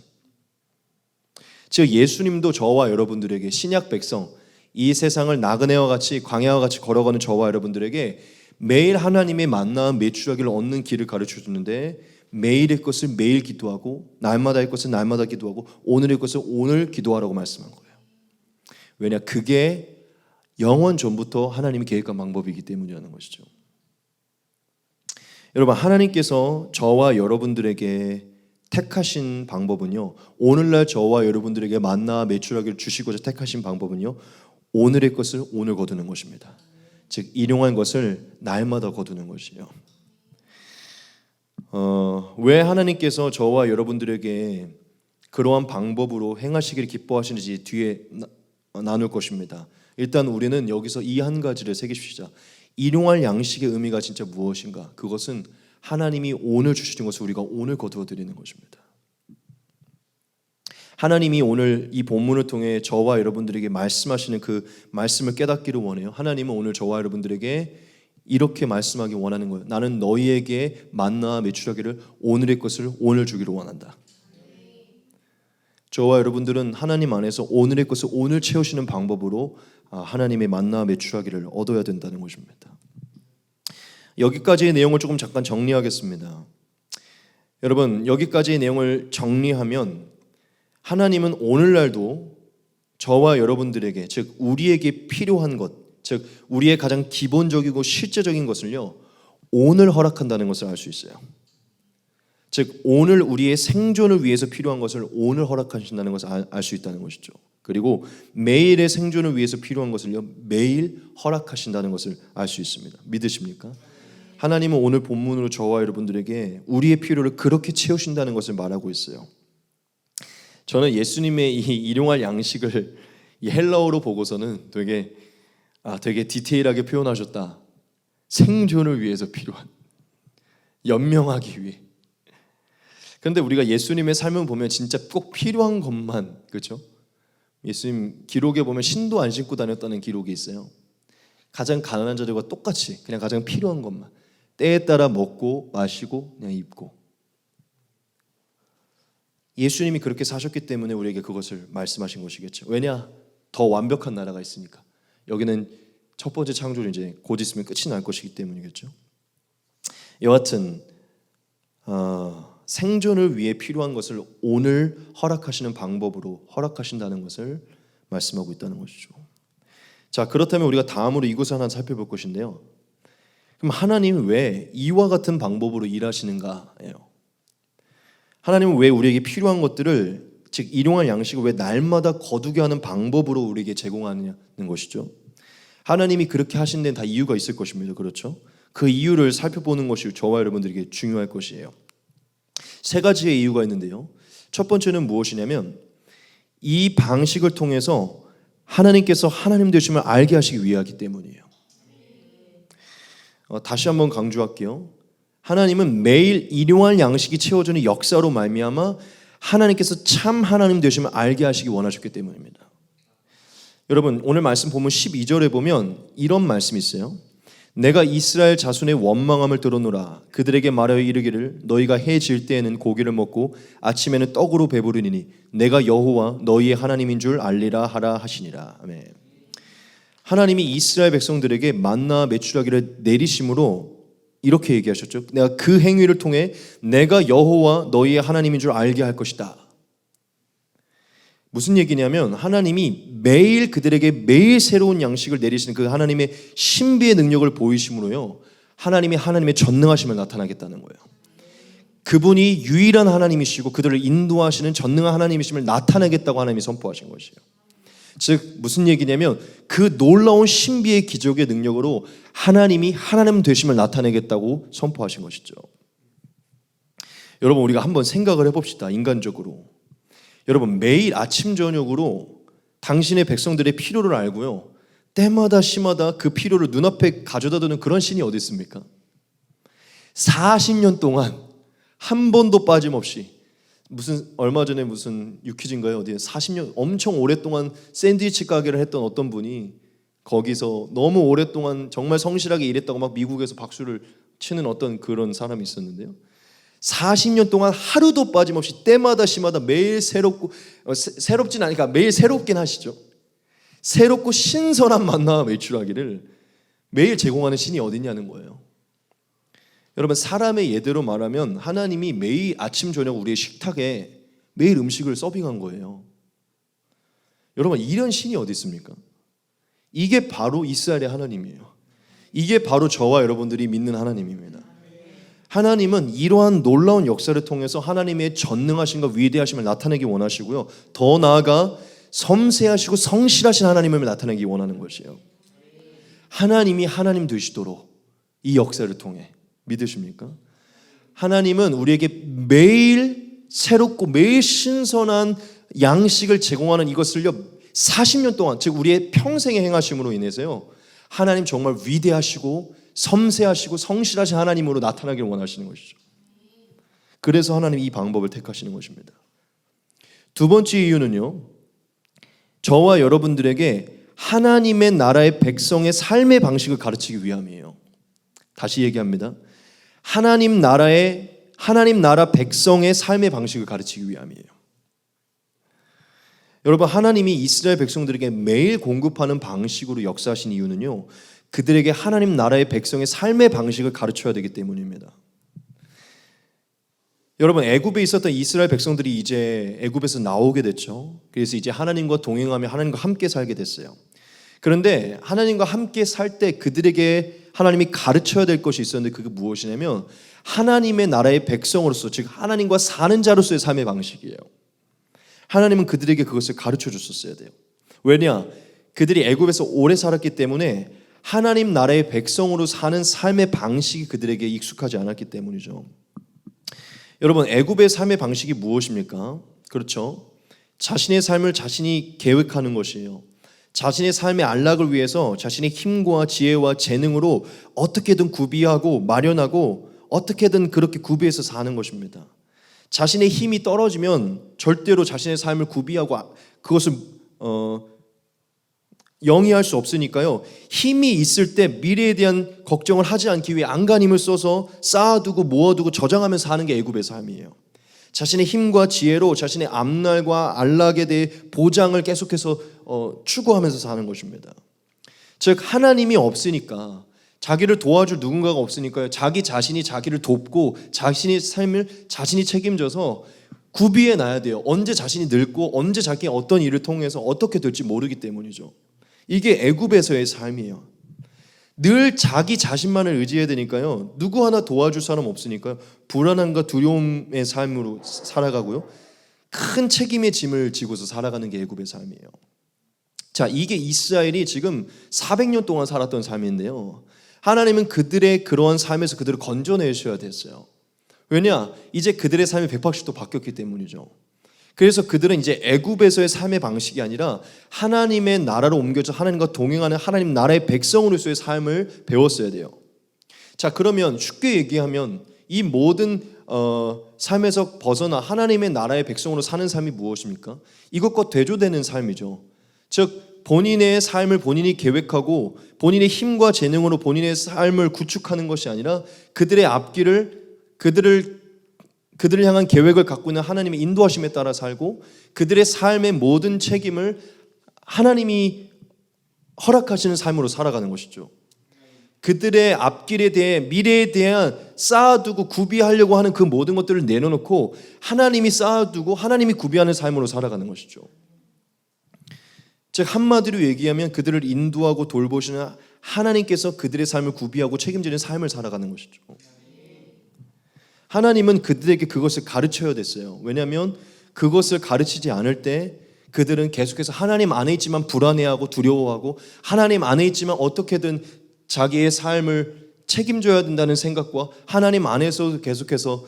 [SPEAKER 1] 즉 예수님도 저와 여러분들에게, 신약 백성, 이 세상을 나그네와 같이 광야와 같이 걸어가는 저와 여러분들에게 매일 하나님의 만나와 메추라기를 얻는 길을 가르쳐 주는데 매일의 것을 매일 기도하고 날마다의 것을 날마다 기도하고 오늘의 것을 오늘 기도하라고 말씀한 거예요. 왜냐? 그게 영원 전부터 하나님이 계획한 방법이기 때문이라는 것이죠. 여러분, 하나님께서 저와 여러분들에게 택하신 방법은요, 오늘날 저와 여러분들에게 만나와 메추라기를 주시고자 택하신 방법은요, 오늘의 것을 오늘 거두는 것입니다. 즉 일용할 것을 날마다 거두는 것이에요. 왜 하나님께서 저와 여러분들에게 그러한 방법으로 행하시기를 기뻐하시는지 뒤에 나눌 것입니다. 일단 우리는 여기서 이 한 가지를 새기시자. 일용할 양식의 의미가 진짜 무엇인가? 그것은 하나님이 오늘 주시는 것을 우리가 오늘 거두어 드리는 것입니다. 하나님이 오늘 이 본문을 통해 저와 여러분들에게 말씀하시는 그 말씀을 깨닫기를 원해요. 하나님은 오늘 저와 여러분들에게 이렇게 말씀하기 원하는 거예요. 나는 너희에게 만나와 메추라기를 오늘의 것을 오늘 주기를 원한다. 저와 여러분들은 하나님 안에서 오늘의 것을 오늘 채우시는 방법으로 하나님의 만나와 메추라기를 얻어야 된다는 것입니다. 여기까지의 내용을 조금 잠깐 정리하겠습니다. 여러분, 여기까지의 내용을 정리하면 하나님은 오늘날도 저와 여러분들에게, 즉 우리에게 필요한 것, 즉 우리의 가장 기본적이고 실제적인 것을요 오늘 허락한다는 것을 알 수 있어요. 즉 오늘 우리의 생존을 위해서 필요한 것을 오늘 허락하신다는 것을 알 수 있다는 것이죠. 그리고 매일의 생존을 위해서 필요한 것을요 매일 허락하신다는 것을 알 수 있습니다. 믿으십니까? 하나님은 오늘 본문으로 저와 여러분들에게 우리의 필요를 그렇게 채우신다는 것을 말하고 있어요. 저는 예수님의 이 일용할 양식을 이 헬라어로 보고서는 되게 디테일하게 표현하셨다. 생존을 위해서 필요한, 연명하기 위해. 그런데 우리가 예수님의 삶을 보면 진짜 꼭 필요한 것만, 그렇죠? 예수님 기록에 보면 신도 안 신고 다녔다는 기록이 있어요. 가장 가난한 자들과 똑같이 그냥 가장 필요한 것만, 때에 따라 먹고 마시고 그냥 입고. 예수님이 그렇게 사셨기 때문에 우리에게 그것을 말씀하신 것이겠죠. 왜냐? 더 완벽한 나라가 있으니까. 여기는 첫 번째 창조는 이제 곧 있으면 끝이 날 것이기 때문이겠죠. 여하튼 생존을 위해 필요한 것을 오늘 허락하시는 방법으로 허락하신다는 것을 말씀하고 있다는 것이죠. 자, 그렇다면 우리가 다음으로 이것을 하나 살펴볼 것인데요. 그럼 하나님은 왜 이와 같은 방법으로 일하시는가예요. 하나님은 왜 우리에게 필요한 것들을, 즉 일용할 양식을 왜 날마다 거두게 하는 방법으로 우리에게 제공하는 것이죠. 하나님이 그렇게 하신 데는 다 이유가 있을 것입니다. 그렇죠? 그 이유를 살펴보는 것이 저와 여러분들에게 중요할 것이에요. 세 가지의 이유가 있는데요. 첫 번째는 무엇이냐면 이 방식을 통해서 하나님께서 하나님 되심을 알게 하시기 위하기 때문이에요. 다시 한번 강조할게요. 하나님은 매일 일용할 양식이 채워주는 역사로 말미암아 하나님께서 참 하나님 되심을 알게 하시기 원하셨기 때문입니다. 여러분, 오늘 말씀 보면 12절에 보면 이런 말씀이 있어요. 내가 이스라엘 자손의 원망함을 들어노라. 그들에게 말하여 이르기를 너희가 해 질 때에는 고기를 먹고 아침에는 떡으로 배부르니 내가 여호와 너희의 하나님인 줄 알리라 하라 하시니라. 아멘. 하나님이 이스라엘 백성들에게 만나 메추라기를 내리심으로 이렇게 얘기하셨죠. 내가 그 행위를 통해 내가 여호와 너희의 하나님인 줄 알게 할 것이다. 무슨 얘기냐면 하나님이 매일 그들에게 매일 새로운 양식을 내리시는 그 하나님의 신비의 능력을 보이심으로요, 하나님이 하나님의 전능하심을 나타나겠다는 거예요. 그분이 유일한 하나님이시고 그들을 인도하시는 전능한 하나님이심을 나타내겠다고 하나님이 선포하신 것이에요. 즉 무슨 얘기냐면 그 놀라운 신비의 기적의 능력으로 하나님이 하나님 되심을 나타내겠다고 선포하신 것이죠. 여러분, 우리가 한번 생각을 해봅시다. 인간적으로 여러분, 매일 아침 저녁으로 당신의 백성들의 필요를 알고요, 때마다 시마다 그 필요를 눈앞에 가져다 두는 그런 신이 어디 있습니까? 40년 동안 한 번도 빠짐없이, 얼마 전에 무슨 유퀴즈인가요? 어디에 40년 엄청 오랫동안 샌드위치 가게를 했던 어떤 분이 거기서 너무 오랫동안 정말 성실하게 일했다고 막 미국에서 박수를 치는 어떤 그런 사람이 있었는데요. 40년 동안 하루도 빠짐없이 때마다 시마다 매일 새롭진 않으니까 매일 새롭긴 하시죠. 새롭고 신선한 만나와 메추라기를 매일 제공하는 신이 어디냐는 거예요. 여러분, 사람의 예대로 말하면 하나님이 매일 아침 저녁 우리의 식탁에 매일 음식을 서빙한 거예요. 여러분, 이런 신이 어디 있습니까? 이게 바로 이스라엘의 하나님이에요. 이게 바로 저와 여러분들이 믿는 하나님입니다. 하나님은 이러한 놀라운 역사를 통해서 하나님의 전능하심과 위대하심을 나타내기 원하시고요, 더 나아가 섬세하시고 성실하신 하나님을 나타내기 원하는 것이에요. 하나님이 하나님 되시도록 이 역사를 통해, 믿으십니까? 하나님은 우리에게 매일 새롭고 매일 신선한 양식을 제공하는 이것을요 40년 동안, 즉 우리의 평생의 행하심으로 인해서요, 하나님 정말 위대하시고 섬세하시고 성실하신 하나님으로 나타나길 원하시는 것이죠. 그래서 하나님이 이 방법을 택하시는 것입니다. 두 번째 이유는요, 저와 여러분들에게 하나님의 나라의 백성의 삶의 방식을 가르치기 위함이에요. 다시 얘기합니다. 하나님 나라 백성의 삶의 방식을 가르치기 위함이에요. 여러분, 하나님이 이스라엘 백성들에게 매일 공급하는 방식으로 역사하신 이유는요, 그들에게 하나님 나라의 백성의 삶의 방식을 가르쳐야 되기 때문입니다. 여러분, 애굽에 있었던 이스라엘 백성들이 이제 애굽에서 나오게 됐죠. 그래서 이제 하나님과 동행하며 하나님과 함께 살게 됐어요. 그런데 하나님과 함께 살 때 그들에게 하나님이 가르쳐야 될 것이 있었는데 그게 무엇이냐면 하나님의 나라의 백성으로서, 즉 하나님과 사는 자로서의 삶의 방식이에요. 하나님은 그들에게 그것을 가르쳐 줬었어야 돼요. 왜냐? 그들이 애굽에서 오래 살았기 때문에 하나님 나라의 백성으로 사는 삶의 방식이 그들에게 익숙하지 않았기 때문이죠. 여러분, 애굽의 삶의 방식이 무엇입니까? 그렇죠. 자신의 삶을 자신이 계획하는 것이에요. 자신의 삶의 안락을 위해서 자신의 힘과 지혜와 재능으로 어떻게든 구비하고 마련하고 어떻게든 그렇게 구비해서 사는 것입니다. 자신의 힘이 떨어지면 절대로 자신의 삶을 구비하고 그것을 영위할 수 없으니까요, 힘이 있을 때 미래에 대한 걱정을 하지 않기 위해 안간힘을 써서 쌓아두고 모아두고 저장하면서 사는 게 애굽의 삶이에요. 자신의 힘과 지혜로 자신의 앞날과 안락에 대해 보장을 계속해서 추구하면서 사는 것입니다. 즉 하나님이 없으니까 자기를 도와줄 누군가가 없으니까요. 자기 자신이 자기를 돕고 자신의 삶을 자신이 책임져서 구비해 놔야 돼요. 언제 자신이 늙고 언제 자기 어떤 일을 통해서 어떻게 될지 모르기 때문이죠. 이게 애굽에서의 삶이에요. 늘 자기 자신만을 의지해야 되니까요. 누구 하나 도와줄 사람 없으니까요. 불안함과 두려움의 삶으로 살아가고요. 큰 책임의 짐을 지고서 살아가는 게 애굽의 삶이에요. 자, 이게 이스라엘이 지금 400년 동안 살았던 삶인데요. 하나님은 그들의 그러한 삶에서 그들을 건져내셔야 됐어요. 왜냐? 이제 그들의 삶이 180도 바뀌었기 때문이죠. 그래서 그들은 이제 애굽에서의 삶의 방식이 아니라 하나님의 나라로 옮겨져 하나님과 동행하는 하나님 나라의 백성으로서의 삶을 배웠어야 돼요. 자, 그러면 쉽게 얘기하면 이 모든 삶에서 벗어나 하나님의 나라의 백성으로 사는 삶이 무엇입니까? 이것과 대조되는 삶이죠. 즉 본인의 삶을 본인이 계획하고 본인의 힘과 재능으로 본인의 삶을 구축하는 것이 아니라 그들의 앞길을 그들을 향한 계획을 갖고 있는 하나님의 인도하심에 따라 살고 그들의 삶의 모든 책임을 하나님이 허락하시는 삶으로 살아가는 것이죠. 그들의 앞길에 대해 미래에 대한 쌓아두고 구비하려고 하는 그 모든 것들을 내려놓고 하나님이 쌓아두고 하나님이 구비하는 삶으로 살아가는 것이죠. 즉 한마디로 얘기하면 그들을 인도하고 돌보시는 하나님께서 그들의 삶을 구비하고 책임지는 삶을 살아가는 것이죠. 하나님은 그들에게 그것을 가르쳐야 됐어요. 왜냐하면 그것을 가르치지 않을 때 그들은 계속해서 하나님 안에 있지만 불안해하고 두려워하고 하나님 안에 있지만 어떻게든 자기의 삶을 책임져야 된다는 생각과 하나님 안에서 계속해서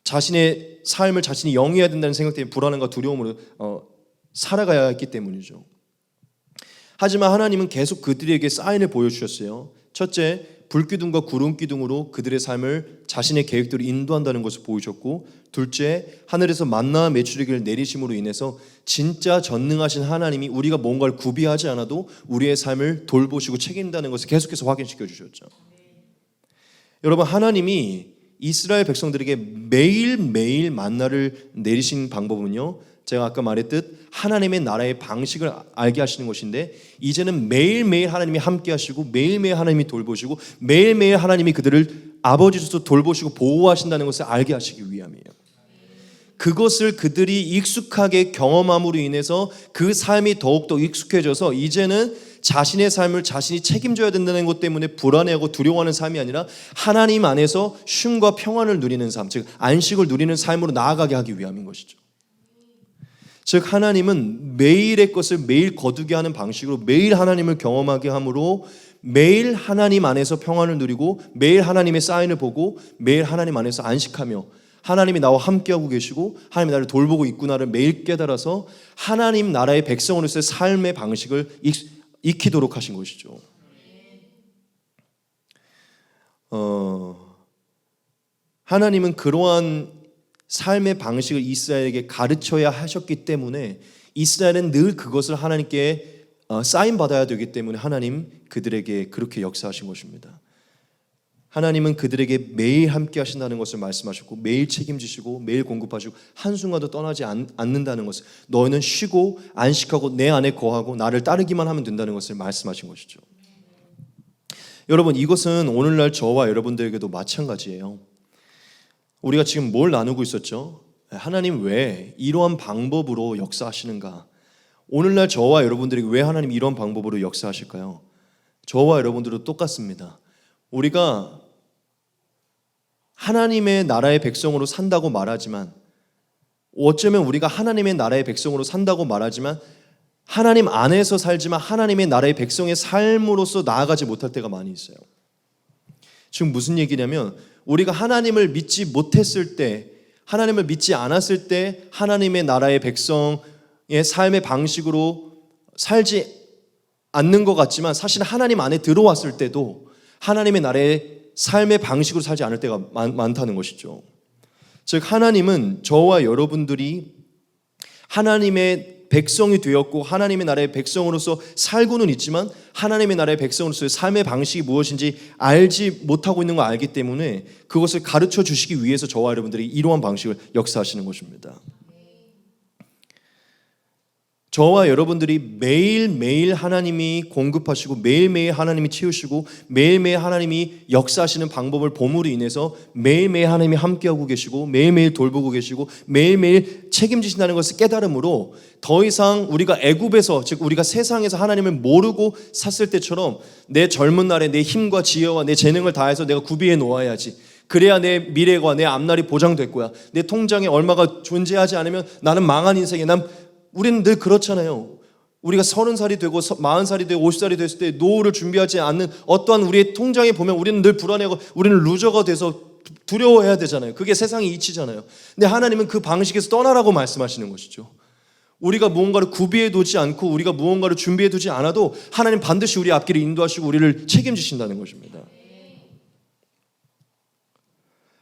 [SPEAKER 1] 자신의 삶을 자신이 영위해야 된다는 생각 때문에 불안함과 두려움으로 살아가야 했기 때문이죠. 하지만 하나님은 계속 그들에게 사인을 보여주셨어요. 첫째, 불기둥과 구름기둥으로 그들의 삶을 자신의 계획대로 인도한다는 것을 보여줬고, 둘째, 하늘에서 만나와 메추리기를 내리심으로 인해서 진짜 전능하신 하나님이 우리가 뭔가를 구비하지 않아도 우리의 삶을 돌보시고 책임진다는 것을 계속해서 확인시켜 주셨죠. 여러분, 하나님이 이스라엘 백성들에게 매일매일 만나를 내리신 방법은요, 제가 아까 말했듯 하나님의 나라의 방식을 알게 하시는 것인데, 이제는 매일매일 하나님이 함께 하시고 매일매일 하나님이 돌보시고 매일매일 하나님이 그들을 아버지로서 돌보시고 보호하신다는 것을 알게 하시기 위함이에요. 그것을 그들이 익숙하게 경험함으로 인해서 그 삶이 더욱더 익숙해져서 이제는 자신의 삶을 자신이 책임져야 된다는 것 때문에 불안해하고 두려워하는 삶이 아니라 하나님 안에서 쉼과 평안을 누리는 삶, 즉 안식을 누리는 삶으로 나아가게 하기 위함인 것이죠. 즉 하나님은 매일의 것을 매일 거두게 하는 방식으로 매일 하나님을 경험하게 함으로 매일 하나님 안에서 평안을 누리고 매일 하나님의 사인을 보고 매일 하나님 안에서 안식하며 하나님이 나와 함께하고 계시고 하나님이 나를 돌보고 있구나를 매일 깨달아서 하나님 나라의 백성으로서의 삶의 방식을 익히도록 하신 것이죠. 하나님은 그러한 삶의 방식을 이스라엘에게 가르쳐야 하셨기 때문에 이스라엘은 늘 그것을 하나님께 사인 받아야 되기 때문에 하나님 그들에게 그렇게 역사하신 것입니다. 하나님은 그들에게 매일 함께 하신다는 것을 말씀하셨고 매일 책임지시고 매일 공급하시고 한순간도 떠나지 않는다는 것을, 너희는 쉬고 안식하고 내 안에 거하고 나를 따르기만 하면 된다는 것을 말씀하신 것이죠. 여러분, 이것은 오늘날 저와 여러분들에게도 마찬가지예요. 우리가 지금 뭘 나누고 있었죠? 하나님 왜 이러한 방법으로 역사하시는가? 오늘날 저와 여러분들에게 왜 하나님 이러한 방법으로 역사하실까요? 저와 여러분들도 똑같습니다. 우리가 하나님의 나라의 백성으로 산다고 말하지만, 어쩌면 우리가 하나님의 나라의 백성으로 산다고 말하지만 하나님 안에서 살지만 하나님의 나라의 백성의 삶으로서 나아가지 못할 때가 많이 있어요. 지금 무슨 얘기냐면, 우리가 하나님을 믿지 못했을 때, 하나님을 믿지 않았을 때 하나님의 나라의 백성의 삶의 방식으로 살지 않는 것 같지만 사실 하나님 안에 들어왔을 때도 하나님의 나라의 삶의 방식으로 살지 않을 때가 많다는 것이죠. 즉 하나님은 저와 여러분들이 하나님의 백성이 되었고 하나님의 나라의 백성으로서 살고는 있지만 하나님의 나라의 백성으로서의 삶의 방식이 무엇인지 알지 못하고 있는 걸 알기 때문에 그것을 가르쳐 주시기 위해서 저와 여러분들이 이러한 방식을 역사하시는 것입니다. 저와 여러분들이 매일매일 하나님이 공급하시고 매일매일 하나님이 채우시고 매일매일 하나님이 역사하시는 방법을 봄으로 인해서 매일매일 하나님이 함께하고 계시고 매일매일 돌보고 계시고 매일매일 책임지신다는 것을 깨달음으로 더 이상 우리가 애굽에서, 즉 우리가 세상에서 하나님을 모르고 샀을 때처럼 내 젊은 날에 내 힘과 지혜와 내 재능을 다해서 내가 구비해 놓아야지, 그래야 내 미래가, 내 앞날이 보장될 거야, 내 통장에 얼마가 존재하지 않으면 나는 망한 인생이야. 우리는 늘 그렇잖아요. 우리가 30살이 되고 40살이 되고 50살이 됐을 때 노후를 준비하지 않는 어떠한 우리의 통장에 보면 우리는 늘 불안해하고 우리는 루저가 돼서 두려워해야 되잖아요. 그게 세상의 이치잖아요. 근데 하나님은 그 방식에서 떠나라고 말씀하시는 것이죠. 우리가 무언가를 구비해 두지 않고 우리가 무언가를 준비해 두지 않아도 하나님 반드시 우리 앞길을 인도하시고 우리를 책임지신다는 것입니다.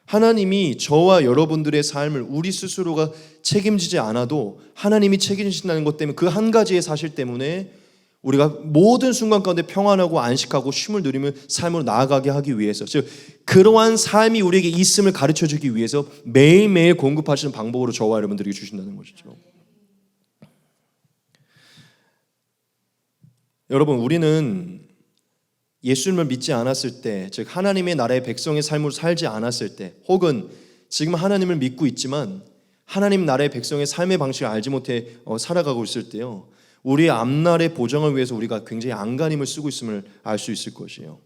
[SPEAKER 1] 하나님이 저와 여러분들의 삶을 우리 스스로가 책임지지 않아도 하나님이 책임지신다는 것 때문에, 그 한 가지의 사실 때문에 우리가 모든 순간 가운데 평안하고 안식하고 쉼을 누리며 삶으로 나아가게 하기 위해서, 즉 그러한 삶이 우리에게 있음을 가르쳐주기 위해서 매일매일 공급하시는 방법으로 저와 여러분들에게 주신다는 것이죠. 여러분, 우리는 예수님을 믿지 않았을 때, 즉 하나님의 나라의 백성의 삶으로 살지 않았을 때, 혹은 지금 하나님을 믿고 있지만 하나님 나라의 백성의 삶의 방식을 알지 못해 살아가고 있을 때요, 우리의 앞날의 보장을 위해서 우리가 굉장히 안간힘을 쓰고 있음을 알 수 있을 것이에요.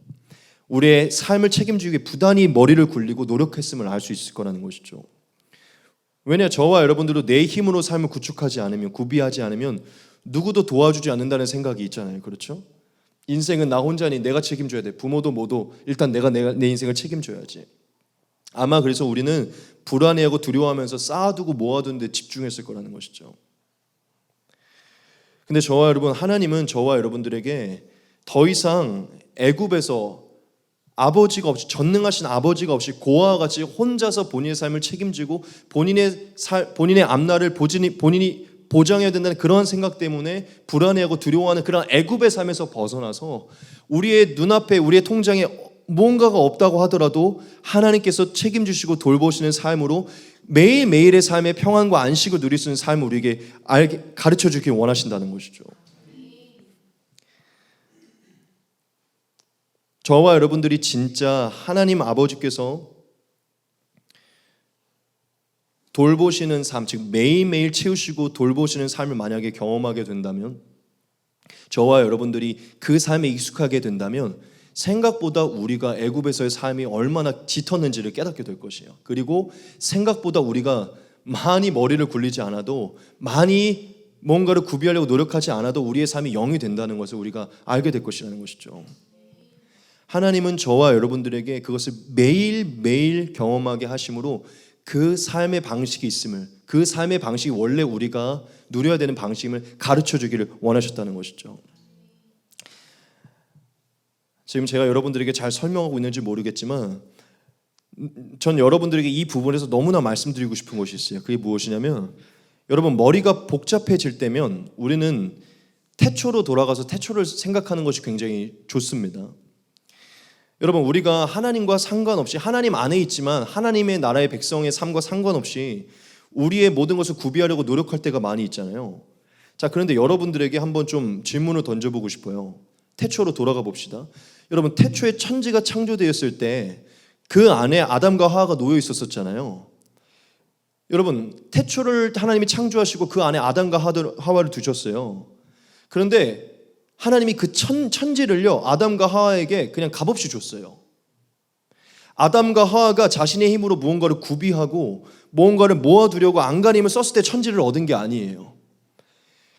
[SPEAKER 1] 우리의 삶을 책임지기 위해 부단히 머리를 굴리고 노력했음을 알 수 있을 거라는 것이죠. 왜냐, 저와 여러분들도 내 힘으로 삶을 구축하지 않으면, 구비하지 않으면 누구도 도와주지 않는다는 생각이 있잖아요. 그렇죠? 인생은 나 혼자니 내가 책임져야 돼. 부모도 뭐도 일단 내가 내 인생을 책임져야지. 아마 그래서 우리는 불안해하고 두려워하면서 쌓아두고 모아둔 데 집중했을 거라는 것이죠. 근데 저와 여러분, 하나님은 저와 여러분들에게 더 이상 애굽에서 아버지가 없이, 전능하신 아버지가 없이 고아와 같이 혼자서 본인의 삶을 책임지고 본인의 앞날을 본인이 보장해야 된다는 그런 생각 때문에 불안해하고 두려워하는 그런 애굽의 삶에서 벗어나서 우리의 눈앞에, 우리의 통장에 뭔가가 없다고 하더라도 하나님께서 책임주시고 돌보시는 삶으로 매일매일의 삶의 평안과 안식을 누릴 수 있는 삶을 우리에게 가르쳐주길 원하신다는 것이죠. 저와 여러분들이 진짜 하나님 아버지께서 돌보시는 삶, 즉 매일매일 채우시고 돌보시는 삶을 만약에 경험하게 된다면, 저와 여러분들이 그 삶에 익숙하게 된다면 생각보다 우리가 애굽에서의 삶이 얼마나 짙었는지를 깨닫게 될 것이에요. 그리고 생각보다 우리가 많이 머리를 굴리지 않아도, 많이 뭔가를 구비하려고 노력하지 않아도 우리의 삶이 영이 된다는 것을 우리가 알게 될 것이라는 것이죠. 하나님은 저와 여러분들에게 그것을 매일매일 경험하게 하심으로 그 삶의 방식이 있음을, 그 삶의 방식이 원래 우리가 누려야 되는 방식임을 가르쳐 주기를 원하셨다는 것이죠. 지금 제가 여러분들에게 잘 설명하고 있는지 모르겠지만 전 여러분들에게 이 부분에서 너무나 말씀드리고 싶은 것이 있어요. 그게 무엇이냐면, 여러분, 머리가 복잡해질 때면 우리는 태초로 돌아가서 태초를 생각하는 것이 굉장히 좋습니다. 여러분, 우리가 하나님과 상관없이, 하나님 안에 있지만 하나님의 나라의 백성의 삶과 상관없이 우리의 모든 것을 구비하려고 노력할 때가 많이 있잖아요. 자, 그런데 여러분들에게 한번 좀 질문을 던져보고 싶어요. 태초로 돌아가 봅시다. 여러분, 태초에 천지가 창조되었을 때 그 안에 아담과 하와가 놓여 있었잖아요. 여러분, 태초를 하나님이 창조하시고 그 안에 아담과 하와를 두셨어요. 그런데 하나님이 그 천지를요, 아담과 하와에게 그냥 값없이 줬어요. 아담과 하와가 자신의 힘으로 무언가를 구비하고 무언가를 모아두려고 안간힘을 썼을 때 천지를 얻은 게 아니에요.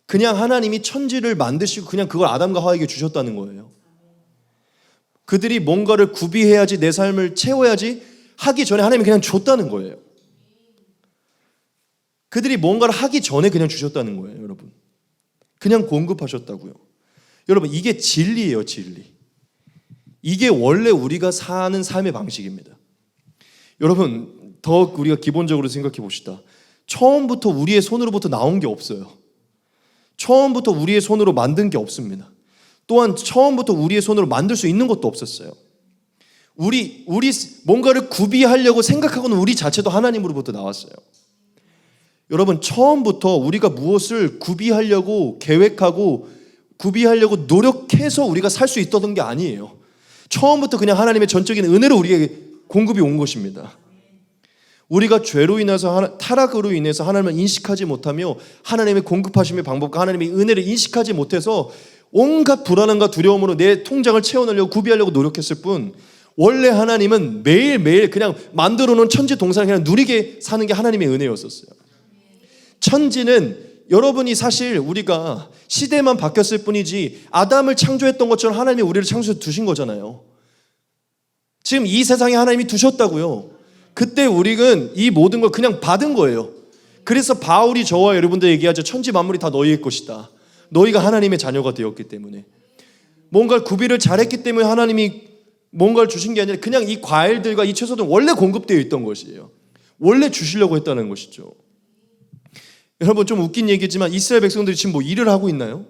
[SPEAKER 1] 그냥 하나님이 천지를 만드시고 그냥 그걸 아담과 하와에게 주셨다는 거예요. 그들이 뭔가를 구비해야지, 내 삶을 채워야지 하기 전에 하나님이 그냥 줬다는 거예요. 그들이 뭔가를 하기 전에 그냥 주셨다는 거예요, 여러분. 그냥 공급하셨다고요. 여러분, 이게 진리예요, 진리. 이게 원래 우리가 사는 삶의 방식입니다. 여러분, 더 우리가 기본적으로 생각해 봅시다. 처음부터 우리의 손으로부터 나온 게 없어요. 처음부터 우리의 손으로 만든 게 없습니다. 또한 처음부터 우리의 손으로 만들 수 있는 것도 없었어요. 우리 뭔가를 구비하려고 생각하고는 우리 자체도 하나님으로부터 나왔어요. 여러분, 처음부터 우리가 무엇을 구비하려고 계획하고 구비하려고 노력해서 우리가 살 수 있었던 게 아니에요. 처음부터 그냥 하나님의 전적인 은혜로 우리에게 공급이 온 것입니다. 우리가 죄로 인해서, 타락으로 인해서 하나님을 인식하지 못하며 하나님의 공급하심의 방법과 하나님의 은혜를 인식하지 못해서 온갖 불안함과 두려움으로 내 통장을 채워넣으려고 구비하려고 노력했을 뿐, 원래 하나님은 매일매일 그냥 만들어 놓은 천지 동산을 그냥 누리게 사는 게 하나님의 은혜였었어요. 천지는 여러분이 사실 우리가 시대만 바뀌었을 뿐이지 아담을 창조했던 것처럼 하나님이 우리를 창조해서 두신 거잖아요. 지금 이 세상에 하나님이 두셨다고요. 그때 우리는 이 모든 걸 그냥 받은 거예요. 그래서 바울이 저와 여러분들 얘기하죠. 천지 만물이 다 너희의 것이다. 너희가 하나님의 자녀가 되었기 때문에. 뭔가를 구비를 잘했기 때문에 하나님이 뭔가를 주신 게 아니라 그냥 이 과일들과 이 채소들은 원래 공급되어 있던 것이에요. 원래 주시려고 했다는 것이죠. 여러분, 좀 웃긴 얘기지만 이스라엘 백성들이 지금 뭐 일을 하고 있나요?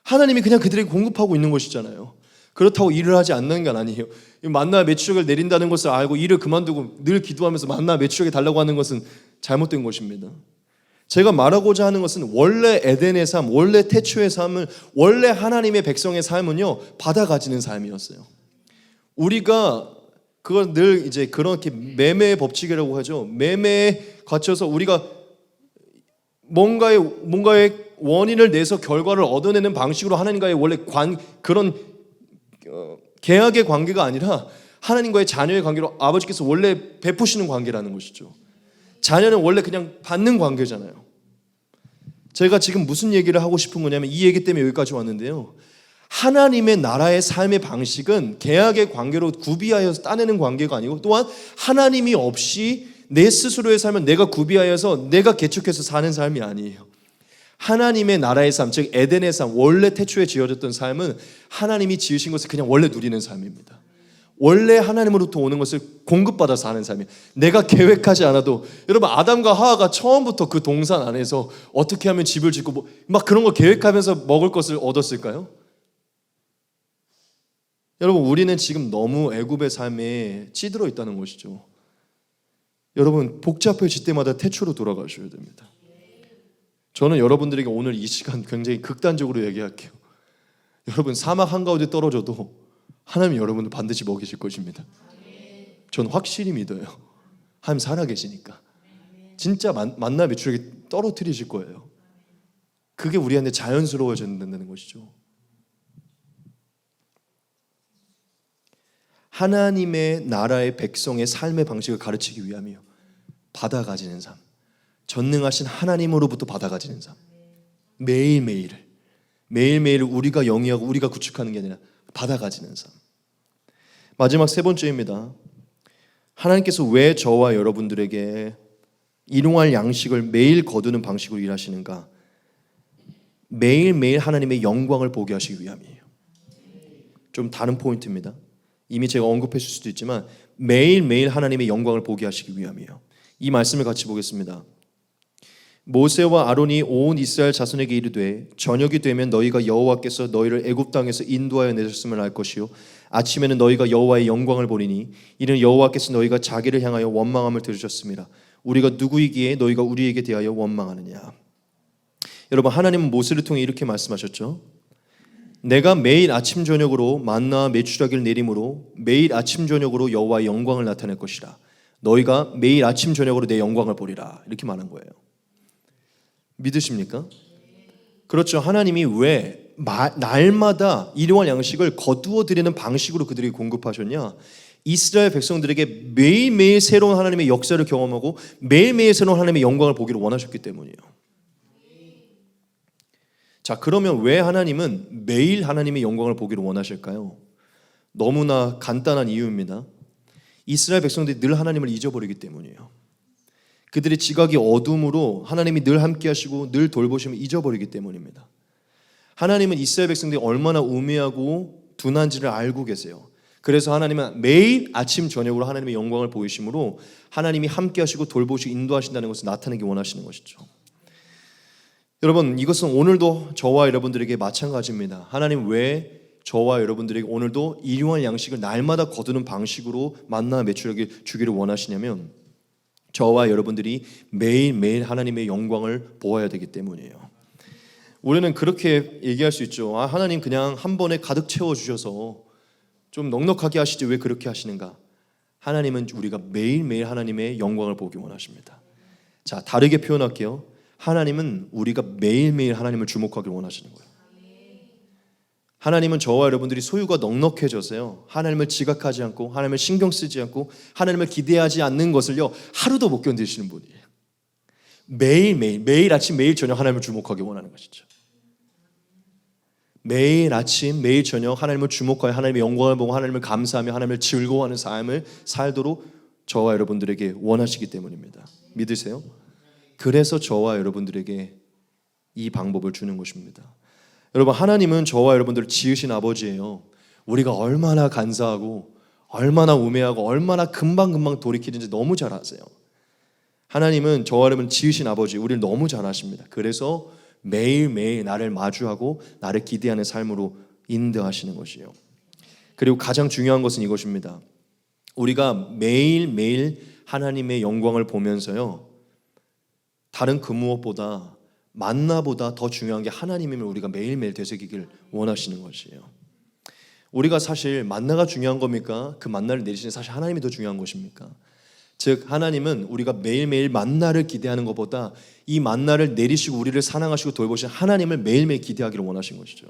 [SPEAKER 1] 하나님이 그냥 그들에게 공급하고 있는 것이잖아요. 그렇다고 일을 하지 않는 건 아니에요. 만나 매출액을 내린다는 것을 알고 일을 그만두고 늘 기도하면서 만나 매출액을 달라고 하는 것은 잘못된 것입니다. 제가 말하고자 하는 것은 원래 에덴의 삶, 원래 태초의 삶은, 원래 하나님의 백성의 삶은요, 받아가지는 삶이었어요. 우리가 그걸 늘 이제 그렇게 매매의 법칙이라고 하죠. 매매에 갇혀서 우리가 뭔가의 원인을 내서 결과를 얻어내는 방식으로 하나님과의 원래 그런 계약의 관계가 아니라 하나님과의 자녀의 관계로 아버지께서 원래 베푸시는 관계라는 것이죠. 자녀는 원래 그냥 받는 관계잖아요. 제가 지금 무슨 얘기를 하고 싶은 거냐면 이 얘기 때문에 여기까지 왔는데요. 하나님의 나라의 삶의 방식은 계약의 관계로 구비하여서 따내는 관계가 아니고, 또한 하나님이 없이 내 스스로의 삶은 내가 구비하여서 내가 개척해서 사는 삶이 아니에요. 하나님의 나라의 삶, 즉 에덴의 삶, 원래 태초에 지어졌던 삶은 하나님이 지으신 것을 그냥 원래 누리는 삶입니다. 원래 하나님으로부터 오는 것을 공급받아서 사는 삶이에요. 내가 계획하지 않아도. 여러분, 아담과 하와가 처음부터 그 동산 안에서 어떻게 하면 집을 짓고 막 그런 거 계획하면서 먹을 것을 얻었을까요? 여러분, 우리는 지금 너무 애굽의 삶에 찌들어 있다는 것이죠. 여러분, 복잡해질 때마다 태초로 돌아가셔야 됩니다. 저는 여러분들에게 오늘 이 시간 굉장히 극단적으로 얘기할게요. 여러분, 사막 한가운데 떨어져도 하나님이 여러분을 반드시 먹이실 것입니다. 저는 확실히 믿어요. 하나님 살아계시니까. 진짜 만나 매출액이 떨어뜨리실 거예요. 그게 우리한테 자연스러워져야 된다는 것이죠. 하나님의 나라의 백성의 삶의 방식을 가르치기 위함이요. 받아가지는 삶. 전능하신 하나님으로부터 받아가지는 삶. 매일매일 우리가 영위하고 우리가 구축하는 게 아니라 받아가지는 삶. 마지막 세 번째입니다. 하나님께서 왜 저와 여러분들에게 일용할 양식을 매일 거두는 방식으로 일하시는가? 매일매일 하나님의 영광을 보게 하시기 위함이에요. 좀 다른 포인트입니다. 이미 제가 언급했을 수도 있지만 매일매일 하나님의 영광을 보게 하시기 위함이에요. 이 말씀을 같이 보겠습니다. 모세와 아론이 온 이스라엘 자손에게 이르되 저녁이 되면 너희가 여호와께서 너희를 애굽 땅에서 인도하여 내셨음을 알 것이요 아침에는 너희가 여호와의 영광을 보리니 이는 여호와께서 너희가 자기를 향하여 원망함을 들으셨습니다. 우리가 누구이기에 너희가 우리에게 대하여 원망하느냐. 여러분, 하나님은 모세를 통해 이렇게 말씀하셨죠. 내가 매일 아침 저녁으로 만나와 메추라기를 내림으로 매일 아침 저녁으로 여호와의 영광을 나타낼 것이라. 너희가 매일 아침 저녁으로 내 영광을 보리라. 이렇게 말한 거예요. 믿으십니까? 그렇죠. 하나님이 왜 날마다 일용할 양식을 거두어 드리는 방식으로 그들에게 공급하셨냐? 이스라엘 백성들에게 매일매일 새로운 하나님의 역사를 경험하고 매일매일 새로운 하나님의 영광을 보기를 원하셨기 때문이에요. 자, 그러면 왜 하나님은 매일 하나님의 영광을 보기를 원하실까요? 너무나 간단한 이유입니다. 이스라엘 백성들이 늘 하나님을 잊어버리기 때문이에요. 그들의 지각이 어둠으로 하나님이 늘 함께 하시고 늘 돌보심을 잊어버리기 때문입니다. 하나님은 이스라엘 백성들이 얼마나 우매하고 둔한지를 알고 계세요. 그래서 하나님은 매일 아침 저녁으로 하나님의 영광을 보이심으로 하나님이 함께 하시고 돌보시고 인도하신다는 것을 나타내기 원하시는 것이죠. 여러분, 이것은 오늘도 저와 여러분들에게 마찬가지입니다. 하나님 왜 저와 여러분들에게 오늘도 일용할 양식을 날마다 거두는 방식으로 만나 매출하게 주기를 원하시냐면, 저와 여러분들이 매일매일 하나님의 영광을 보아야 되기 때문이에요. 우리는 그렇게 얘기할 수 있죠. 하나님 그냥 한 번에 가득 채워주셔서 좀 넉넉하게 하시지 왜 그렇게 하시는가? 하나님은 우리가 매일매일 하나님의 영광을 보기 원하십니다. 자, 다르게 표현할게요. 하나님은 우리가 매일매일 하나님을 주목하길 원하시는 거예요. 하나님은 저와 여러분들이 소유가 넉넉해져서요, 하나님을 지각하지 않고 하나님을 신경 쓰지 않고 하나님을 기대하지 않는 것을요 하루도 못 견디시는 분이에요. 매일매일, 매일 아침 매일 저녁 하나님을 주목하기 원하는 것이죠. 매일 아침 매일 저녁 하나님을 주목하여 하나님의 영광을 보고 하나님을 감사하며 하나님을 즐거워하는 삶을 살도록 저와 여러분들에게 원하시기 때문입니다. 믿으세요? 그래서 저와 여러분들에게 이 방법을 주는 것입니다. 여러분, 하나님은 저와 여러분들을 지으신 아버지예요. 우리가 얼마나 간사하고 얼마나 우매하고 얼마나 금방금방 돌이키는지 너무 잘 아세요. 하나님은 저와 여러분 지으신 아버지, 우리를 너무 잘 아십니다. 그래서 매일매일 나를 마주하고 나를 기대하는 삶으로 인도하시는 것이에요. 그리고 가장 중요한 것은 이것입니다. 우리가 매일매일 하나님의 영광을 보면서요, 다른 그 무엇보다 만나보다 더 중요한 게 하나님임을 우리가 매일매일 되새기길 원하시는 것이에요. 우리가 사실 만나가 중요한 겁니까? 그 만나를 내리시는 사실 하나님이 더 중요한 것입니까? 즉 하나님은 우리가 매일매일 만나를 기대하는 것보다 이 만나를 내리시고 우리를 사랑하시고 돌보시는 하나님을 매일매일 기대하기를 원하신 것이죠.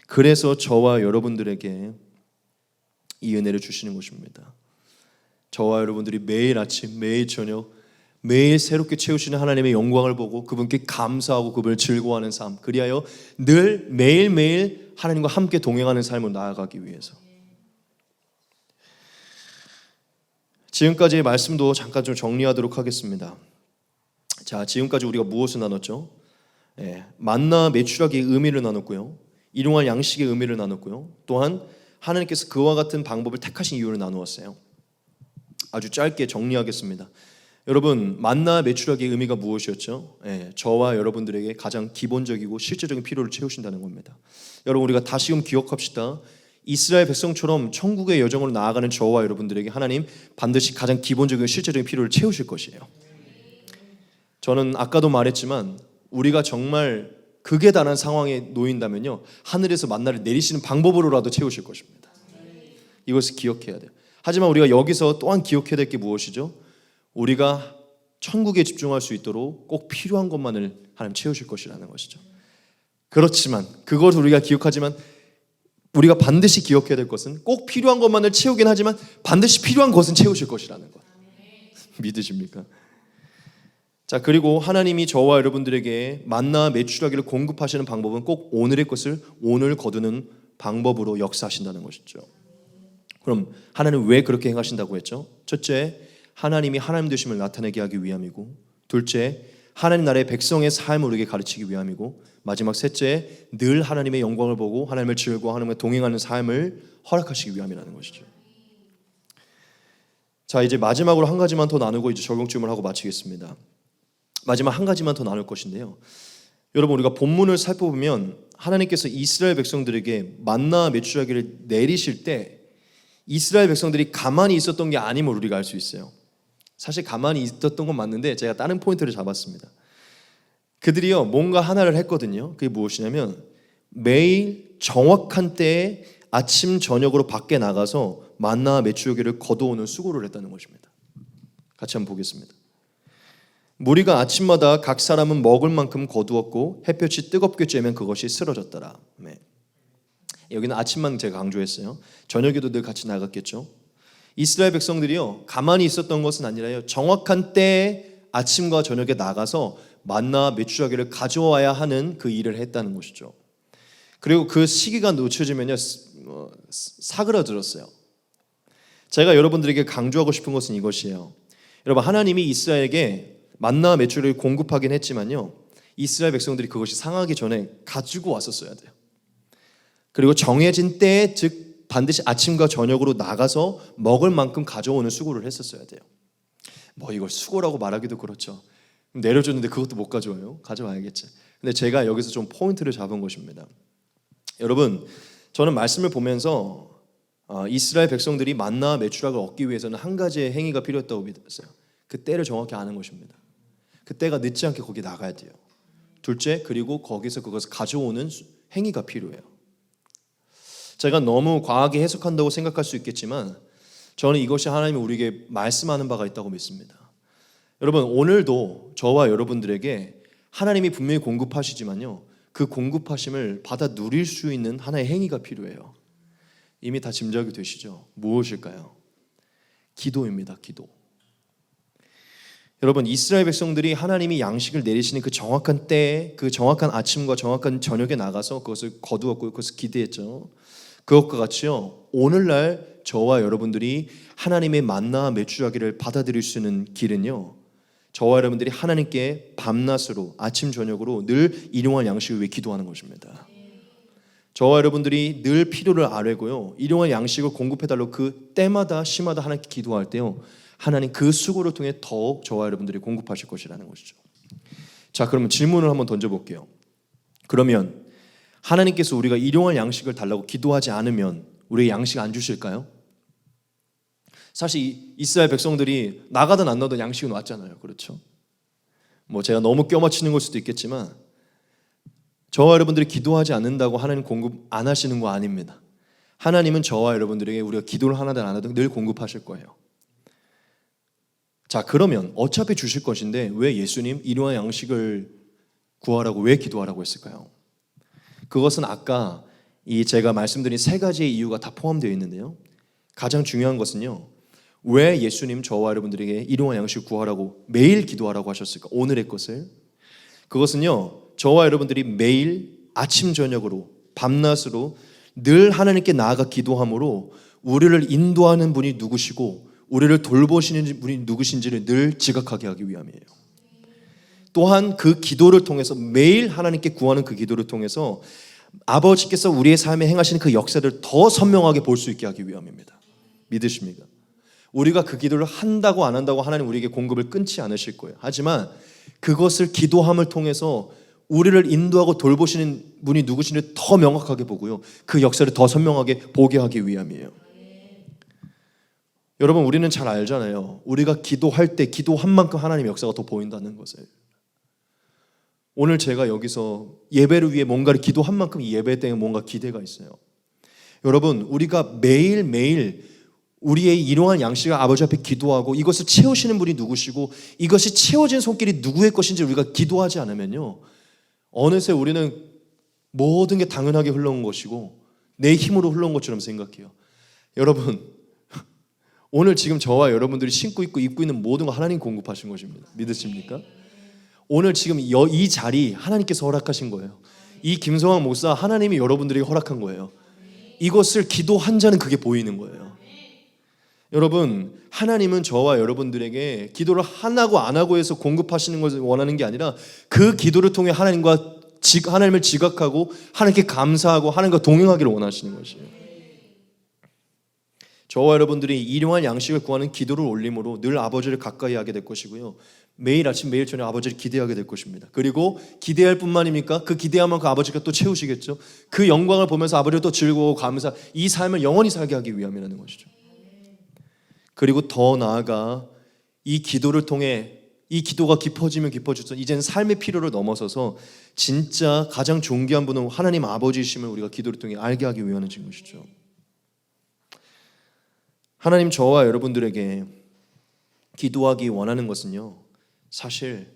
[SPEAKER 1] 그래서 저와 여러분들에게 이 은혜를 주시는 것입니다. 저와 여러분들이 매일 아침 매일 저녁 매일 새롭게 채우시는 하나님의 영광을 보고 그분께 감사하고 그분을 즐거워하는 삶, 그리하여 늘 매일매일 하나님과 함께 동행하는 삶을 나아가기 위해서. 지금까지의 말씀도 잠깐 좀 정리하도록 하겠습니다. 자, 지금까지 우리가 무엇을 나눴죠? 만나 매출하기의 의미를 나눴고요, 일용할 양식의 의미를 나눴고요, 또한 하나님께서 그와 같은 방법을 택하신 이유를 나누었어요. 아주 짧게 정리하겠습니다. 여러분, 만나 매출하기의 의미가 무엇이었죠? 저와 여러분들에게 가장 기본적이고 실제적인 필요를 채우신다는 겁니다. 여러분, 우리가 다시금 기억합시다. 이스라엘 백성처럼 천국의 여정으로 나아가는 저와 여러분들에게 하나님 반드시 가장 기본적인 실제적인 필요를 채우실 것이에요. 저는 아까도 말했지만 우리가 정말 극에 달한 상황에 놓인다면요, 하늘에서 만나를 내리시는 방법으로라도 채우실 것입니다. 이것을 기억해야 돼요. 하지만 우리가 여기서 또한 기억해야 될 게 무엇이죠? 우리가 천국에 집중할 수 있도록 꼭 필요한 것만을 하나님 채우실 것이라는 것이죠. 그렇지만 그것을 우리가 기억하지만 우리가 반드시 기억해야 될 것은 꼭 필요한 것만을 채우긴 하지만 반드시 필요한 것은 채우실 것이라는 것. 믿으십니까? 자, 그리고 하나님이 저와 여러분들에게 만나 매출하기를 공급하시는 방법은 꼭 오늘의 것을 오늘 거두는 방법으로 역사하신다는 것이죠. 그럼 하나님 왜 그렇게 행하신다고 했죠? 첫째, 하나님이 하나님 되심을 나타내게 하기 위함이고, 둘째, 하나님 나라의 백성의 삶을 우리에게 가르치기 위함이고, 마지막 셋째, 늘 하나님의 영광을 보고 하나님을 즐거워 하나님과 동행하는 삶을 허락하시기 위함이라는 것이죠. 자, 이제 마지막으로 한 가지만 더 나누고 이제 적용 질문을 하고 마치겠습니다. 마지막 한 가지만 더 나눌 것인데요, 여러분, 우리가 본문을 살펴보면 하나님께서 이스라엘 백성들에게 만나 매출하기를 내리실 때 이스라엘 백성들이 가만히 있었던 게 아님을 우리가 알 수 있어요. 사실 가만히 있었던 건 맞는데 제가 다른 포인트를 잡았습니다. 그들이요 뭔가 하나를 했거든요. 그게 무엇이냐면 매일 정확한 때에 아침 저녁으로 밖에 나가서 만나 매출하기를 거두어오는 수고를 했다는 것입니다. 같이 한번 보겠습니다. 무리가 아침마다 각 사람은 먹을 만큼 거두었고 햇볕이 뜨겁게 쬐면 그것이 쓰러졌더라. 네. 여기는 아침만 제가 강조했어요. 저녁에도 늘 같이 나갔겠죠. 이스라엘 백성들이요 가만히 있었던 것은 아니라요, 정확한 때에 아침과 저녁에 나가서 만나 매출하기를 가져와야 하는 그 일을 했다는 것이죠. 그리고 그 시기가 놓쳐지면요 사그라들었어요. 제가 여러분들에게 강조하고 싶은 것은 이것이에요. 여러분, 하나님이 이스라엘에게 만나 매출을 공급하긴 했지만요, 이스라엘 백성들이 그것이 상하기 전에 가지고 왔었어야 돼요. 그리고 정해진 때에, 즉 반드시 아침과 저녁으로 나가서 먹을 만큼 가져오는 수고를 했었어야 돼요. 뭐 이걸 수고라고 말하기도 그렇죠. 내려줬는데 그것도 못 가져와요? 가져와야겠지. 근데 제가 여기서 좀 포인트를 잡은 것입니다. 여러분, 저는 말씀을 보면서 이스라엘 백성들이 만나 매출학을 얻기 위해서는 한 가지의 행위가 필요했다고 믿었어요. 그 때를 정확히 아는 것입니다. 그 때가 늦지 않게 거기 나가야 돼요. 둘째, 그리고 거기서 그것을 가져오는 행위가 필요해요. 제가 너무 과하게 해석한다고 생각할 수 있겠지만 저는 이것이 하나님이 우리에게 말씀하는 바가 있다고 믿습니다. 여러분, 오늘도 저와 여러분들에게 하나님이 분명히 공급하시지만요, 그 공급하심을 받아 누릴 수 있는 하나의 행위가 필요해요. 이미 다 짐작이 되시죠? 무엇일까요? 기도입니다. 기도. 여러분, 이스라엘 백성들이 하나님이 양식을 내리시는 그 정확한 때에, 그 정확한 아침과 정확한 저녁에 나가서 그것을 거두었고 그것을 기대했죠. 그것과 같이요, 오늘날 저와 여러분들이 하나님의 만나와 메추라기를 받아들일 수 있는 길은요, 저와 여러분들이 하나님께 밤낮으로 아침 저녁으로 늘 일용할 양식을 위해 기도하는 것입니다. 저와 여러분들이 늘 필요를 아뢰고요, 일용할 양식을 공급해달라고 그 때마다 시마다 하나님께 기도할 때요, 하나님 그 수고를 통해 더욱 저와 여러분들이 공급하실 것이라는 것이죠. 자, 그러면 질문을 한번 던져볼게요. 그러면 하나님께서 우리가 일용할 양식을 달라고 기도하지 않으면 우리의 양식 안 주실까요? 사실 이스라엘 백성들이 나가든 안 나가든 양식은 왔잖아요. 그렇죠? 뭐 제가 너무 껴맞추는 걸 수도 있겠지만 저와 여러분들이 기도하지 않는다고 하나님 공급 안 하시는 거 아닙니다. 하나님은 저와 여러분들에게 우리가 기도를 하든 안 하든 늘 공급하실 거예요. 자, 그러면 어차피 주실 것인데 왜 예수님 일용할 양식을 구하라고, 왜 기도하라고 했을까요? 그것은 아까 제가 말씀드린 세 가지의 이유가 다 포함되어 있는데요, 가장 중요한 것은요, 왜 예수님 저와 여러분들에게 일용할 양식을 구하라고 매일 기도하라고 하셨을까? 오늘의 것을. 그것은요, 저와 여러분들이 매일 아침 저녁으로 밤낮으로 늘 하나님께 나아가 기도함으로 우리를 인도하는 분이 누구시고 우리를 돌보시는 분이 누구신지를 늘 지각하게 하기 위함이에요. 또한 그 기도를 통해서, 매일 하나님께 구하는 그 기도를 통해서 아버지께서 우리의 삶에 행하시는 그 역사를 더 선명하게 볼 수 있게 하기 위함입니다. 믿으십니까? 우리가 그 기도를 한다고 안 한다고 하나님 우리에게 공급을 끊지 않으실 거예요. 하지만 그것을 기도함을 통해서 우리를 인도하고 돌보시는 분이 누구신지를 더 명확하게 보고요, 그 역사를 더 선명하게 보게 하기 위함이에요. 여러분, 우리는 잘 알잖아요. 우리가 기도할 때 기도한 만큼 하나님의 역사가 더 보인다는 것을. 오늘 제가 여기서 예배를 위해 뭔가를 기도한 만큼 이 예배 때에 뭔가 기대가 있어요. 여러분, 우리가 매일매일 우리의 일용할 양식을 아버지 앞에 기도하고 이것을 채우시는 분이 누구시고 이것이 채워진 손길이 누구의 것인지 우리가 기도하지 않으면요, 어느새 우리는 모든 게 당연하게 흘러온 것이고 내 힘으로 흘러온 것처럼 생각해요. 여러분, 오늘 지금 저와 여러분들이 신고 있고 입고 있는 모든 거 하나님 공급하신 것입니다. 믿으십니까? 오늘 지금 이 자리 하나님께서 허락하신 거예요. 이 김성환 목사 하나님이 여러분들에게 허락한 거예요. 이것을 기도한 자는 그게 보이는 거예요. 여러분, 하나님은 저와 여러분들에게 기도를 하나고 안 하고 해서 공급하시는 것을 원하는 게 아니라 그 기도를 통해 하나님을 지각하고 하나님께 감사하고 하나님과 동행하기를 원하시는 것이에요. 저와 여러분들이 일용할 양식을 구하는 기도를 올림으로 늘 아버지를 가까이 하게 될 것이고요, 매일 아침 매일 저녁 아버지를 기대하게 될 것입니다. 그리고 기대할 뿐만입니까? 그 기대하면 그 아버지가 또 채우시겠죠. 그 영광을 보면서 아버지를 또 즐거워 감사, 이 삶을 영원히 살게 하기 위함이라는 것이죠. 그리고 더 나아가 이 기도를 통해, 이 기도가 깊어지면 깊어질수록 이제는 삶의 필요를 넘어서서 진짜 가장 존귀한 분은 하나님 아버지이심을 우리가 기도를 통해 알게 하기 위한 것이죠. 하나님, 저와 여러분들에게 기도하기 원하는 것은요, 사실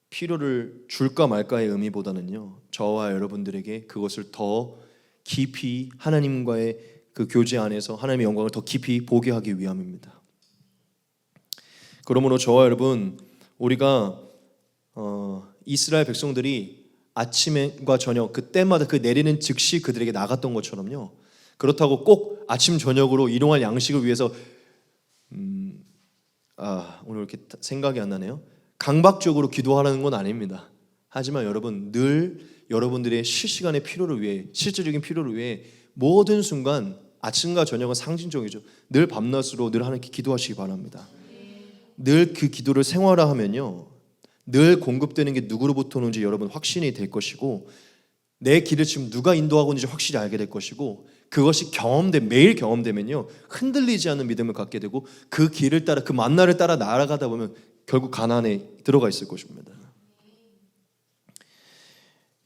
[SPEAKER 1] 필요를 줄까 말까의 의미보다는요, 저와 여러분들에게 그것을 더 깊이 하나님과의 그 교제 안에서 하나님의 영광을 더 깊이 보게 하기 위함입니다. 그러므로 저와 여러분, 우리가 이스라엘 백성들이 아침과 저녁 그때마다 그 내리는 즉시 그들에게 나갔던 것처럼요, 그렇다고 꼭 아침 저녁으로 일용할 양식을 위해서 오늘 이렇게 생각이 안 나네요. 강박적으로 기도하라는 건 아닙니다. 하지만 여러분, 늘 여러분들의 실시간의 필요를 위해, 실질적인 필요를 위해 모든 순간, 아침과 저녁은 상징적이죠, 늘 밤낮으로 늘 하나님께 기도하시기 바랍니다. 늘 그 기도를 생활화하면요, 늘 공급되는 게 누구로부터 오는지 여러분 확신이 될 것이고, 내 길을 지금 누가 인도하고 있는지 확실히 알게 될 것이고, 그것이 매일 경험되면요, 흔들리지 않는 믿음을 갖게 되고 그 길을 따라, 그 만나를 따라 날아가다 보면 결국 가나안에 들어가 있을 것입니다.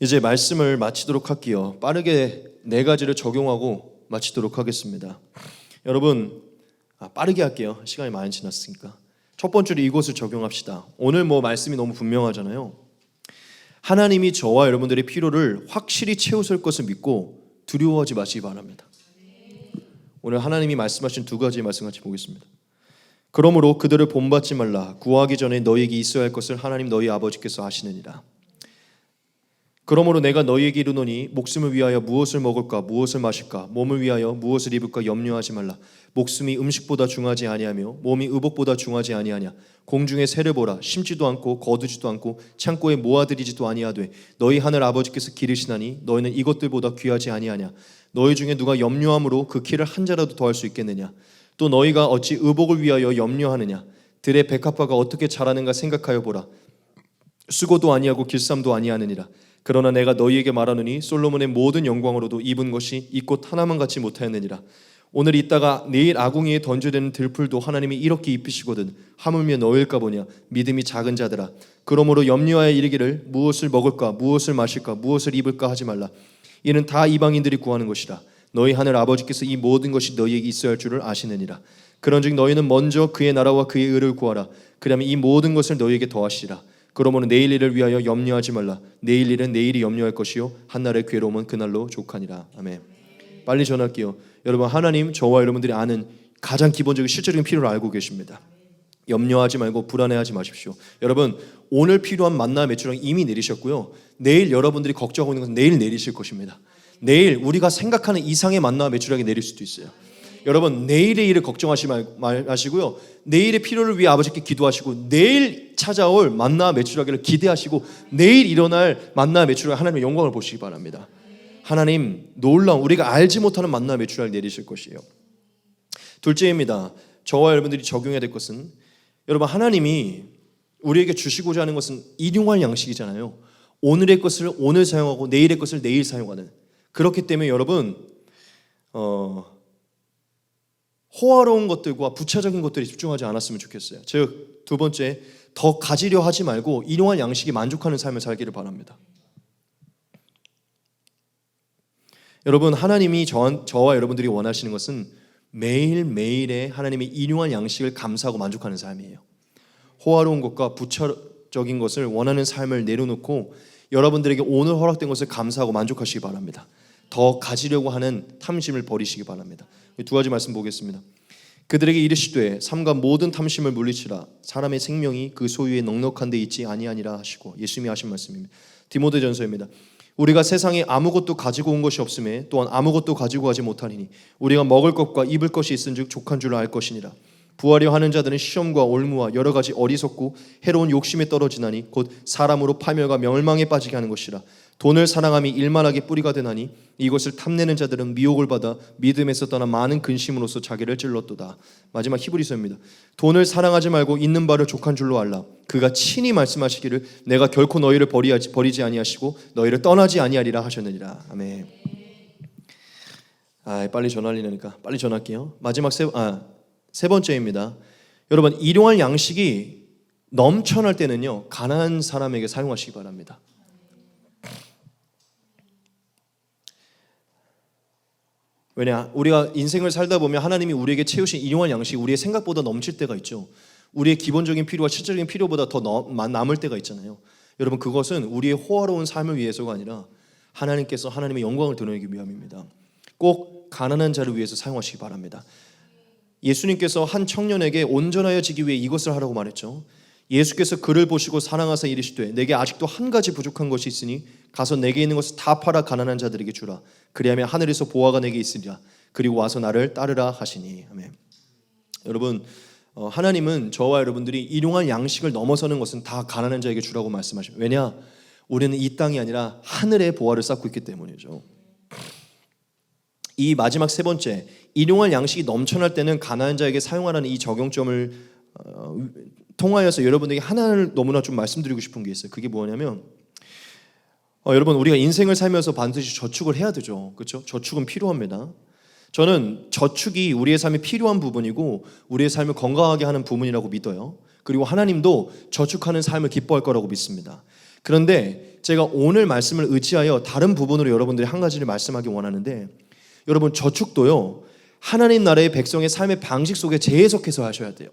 [SPEAKER 1] 이제 말씀을 마치도록 할게요. 빠르게 4가지를 적용하고 마치도록 하겠습니다. 여러분, 빠르게 할게요. 시간이 많이 지났으니까. 첫 번째로 이것을 적용합시다. 오늘 말씀이 너무 분명하잖아요. 하나님이 저와 여러분들의 필요를 확실히 채우실 것을 믿고 두려워하지 마시기 바랍니다. 오늘 하나님이 말씀하신 2가지 말씀 같이 보겠습니다. 그러므로 그들을 본받지 말라. 구하기 전에 너희에게 있어야 할 것을 하나님 너희 아버지께서 아시느니라. 그러므로 내가 너희에게 이르노니 목숨을 위하여 무엇을 먹을까 무엇을 마실까 몸을 위하여 무엇을 입을까 염려하지 말라. 목숨이 음식보다 중하지 아니하며 몸이 의복보다 중하지 아니하냐. 공중의 새를 보라. 심지도 않고 거두지도 않고 창고에 모아들이지도 아니하되 너희 하늘 아버지께서 기르시나니 너희는 이것들보다 귀하지 아니하냐. 너희 중에 누가 염려함으로 그 키를 한 자라도 더할 수 있겠느냐. 또 너희가 어찌 의복을 위하여 염려하느냐. 들의 백합화가 어떻게 자라는가 생각하여 보라. 수고도 아니하고 길쌈도 아니하느니라. 그러나 내가 너희에게 말하노니 솔로몬의 모든 영광으로도 입은 것이 이 꽃 하나만 같이 못하였느니라. 오늘 있다가 내일 아궁이에 던져되는 들풀도 하나님이 이렇게 입히시거든 하물며 너일까 보냐. 믿음이 작은 자들아. 그러므로 염려하여 이르기를 무엇을 먹을까 무엇을 마실까 무엇을 입을까 하지 말라. 이는 다 이방인들이 구하는 것이라. 너희 하늘 아버지께서 이 모든 것이 너희에게 있어야 할 줄을 아시느니라. 그런즉 너희는 먼저 그의 나라와 그의 의를 구하라. 그러면 이 모든 것을 너희에게 더하시리라. 그러므로 내일 일을 위하여 염려하지 말라. 내일 일은 내일이 염려할 것이요 한날의 괴로움은 그날로 족하니라. 아멘. 빨리 전할게요. 여러분, 하나님 저와 여러분들이 아는 가장 기본적인 실질적인 필요를 알고 계십니다. 염려하지 말고 불안해하지 마십시오. 여러분, 오늘 필요한 만나 매출은 이미 내리셨고요. 내일 여러분들이 걱정하고 있는 것은 내일 내리실 것입니다. 내일 우리가 생각하는 이상의 만나 매출하게 내릴 수도 있어요. 여러분, 내일의 일을 걱정하지 마시고요. 내일의 필요를 위해 아버지께 기도하시고 내일 찾아올 만나 매출하기를 기대하시고 내일 일어날 만나 매출하기 하나님의 영광을 보시기 바랍니다. 하나님 놀라운 우리가 알지 못하는 만나 매출하기 내리실 것이에요. 둘째입니다. 저와 여러분들이 적용해야 될 것은 여러분, 하나님이 우리에게 주시고자 하는 것은 일용할 양식이잖아요. 오늘의 것을 오늘 사용하고 내일의 것을 내일 사용하는. 그렇기 때문에 여러분 호화로운 것들과 부차적인 것들에 집중하지 않았으면 좋겠어요. 즉, 2번째, 더 가지려 하지 말고 일용할 양식에 만족하는 삶을 살기를 바랍니다. 여러분, 하나님이 저와 여러분들이 원하시는 것은 매일매일의 하나님의 일용할 양식을 감사하고 만족하는 삶이에요. 호화로운 것과 부차적인 것을 원하는 삶을 내려놓고 여러분들에게 오늘 허락된 것을 감사하고 만족하시기 바랍니다. 더 가지려고 하는 탐심을 버리시기 바랍니다. 2가지 말씀 보겠습니다. 그들에게 이르시되 삼가 모든 탐심을 물리치라. 사람의 생명이 그 소유에 넉넉한 데 있지 아니하니라 하시고, 예수님이 하신 말씀입니다. 디모데전서입니다. 우리가 세상에 아무것도 가지고 온 것이 없음에 또한 아무것도 가지고 가지 못하리니 우리가 먹을 것과 입을 것이 있은즉 족한 줄로 알 것이니라. 부하려 하는 자들은 시험과 올무와 여러 가지 어리석고 해로운 욕심에 떨어지나니 곧 사람으로 파멸과 멸망에 빠지게 하는 것이라. 돈을 사랑함이 일만하게 뿌리가 되나니 이것을 탐내는 자들은 미혹을 받아 믿음에서 떠나 많은 근심으로써 자기를 찔렀도다. 마지막 히브리서입니다. 돈을 사랑하지 말고 있는 바를 족한 줄로 알라. 그가 친히 말씀하시기를 내가 결코 너희를 버리지 아니하시고 너희를 떠나지 아니하리라 하셨느니라. 아멘. 빨리 전하려니까 빨리 전할게요. 마지막 세 번째입니다. 여러분, 일용할 양식이 넘쳐날 때는요, 가난한 사람에게 사용하시기 바랍니다. 왜냐, 우리가 인생을 살다 보면 하나님이 우리에게 채우신 일용할 양식이 우리의 생각보다 넘칠 때가 있죠. 우리의 기본적인 필요와 실질적인 필요보다 더 남을 때가 있잖아요. 여러분, 그것은 우리의 호화로운 삶을 위해서가 아니라 하나님께서 하나님의 영광을 드러내기 위함입니다. 꼭 가난한 자를 위해서 사용하시기 바랍니다. 예수님께서 한 청년에게 온전하여지기 위해 이것을 하라고 말했죠. 예수께서 그를 보시고 사랑하사 이르시되 내게 아직도 한 가지 부족한 것이 있으니 가서 내게 있는 것을 다 팔아 가난한 자들에게 주라. 그리하면 하늘에서 보화가 내게 있으리라. 그리고 와서 나를 따르라 하시니. 아멘. 여러분, 하나님은 저와 여러분들이 일용할 양식을 넘어서는 것은 다 가난한 자에게 주라고 말씀하십니다. 왜냐? 우리는 이 땅이 아니라 하늘의 보화를 쌓고 있기 때문이죠. 이 마지막 3번째, 일용할 양식이 넘쳐날 때는 가난한 자에게 사용하라는 이 적용점을 통하여서 여러분에게 하나를 너무나 좀 말씀드리고 싶은 게 있어요. 그게 뭐냐면 여러분, 우리가 인생을 살면서 반드시 저축을 해야 되죠. 그렇죠? 저축은 필요합니다. 저는 저축이 우리의 삶에 필요한 부분이고 우리의 삶을 건강하게 하는 부분이라고 믿어요. 그리고 하나님도 저축하는 삶을 기뻐할 거라고 믿습니다. 그런데 제가 오늘 말씀을 의지하여 다른 부분으로 여러분들이 한 가지를 말씀하기 원하는데, 여러분 저축도요 하나님 나라의 백성의 삶의 방식 속에 재해석해서 하셔야 돼요.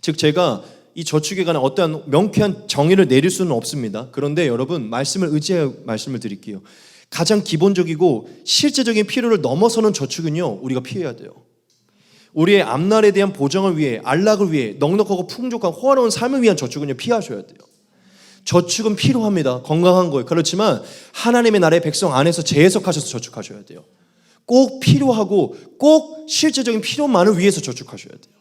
[SPEAKER 1] 즉 제가 이 저축에 관한 어떠한 명쾌한 정의를 내릴 수는 없습니다. 그런데 여러분 말씀을 의지하여 말씀을 드릴게요. 가장 기본적이고 실제적인 필요를 넘어서는 저축은요 우리가 피해야 돼요. 우리의 앞날에 대한 보장을 위해, 안락을 위해, 넉넉하고 풍족한 호화로운 삶을 위한 저축은요 피하셔야 돼요. 저축은 필요합니다. 건강한 거예요. 그렇지만 하나님의 나라의 백성 안에서 재해석하셔서 저축하셔야 돼요. 꼭 필요하고 꼭 실제적인 필요만을 위해서 저축하셔야 돼요.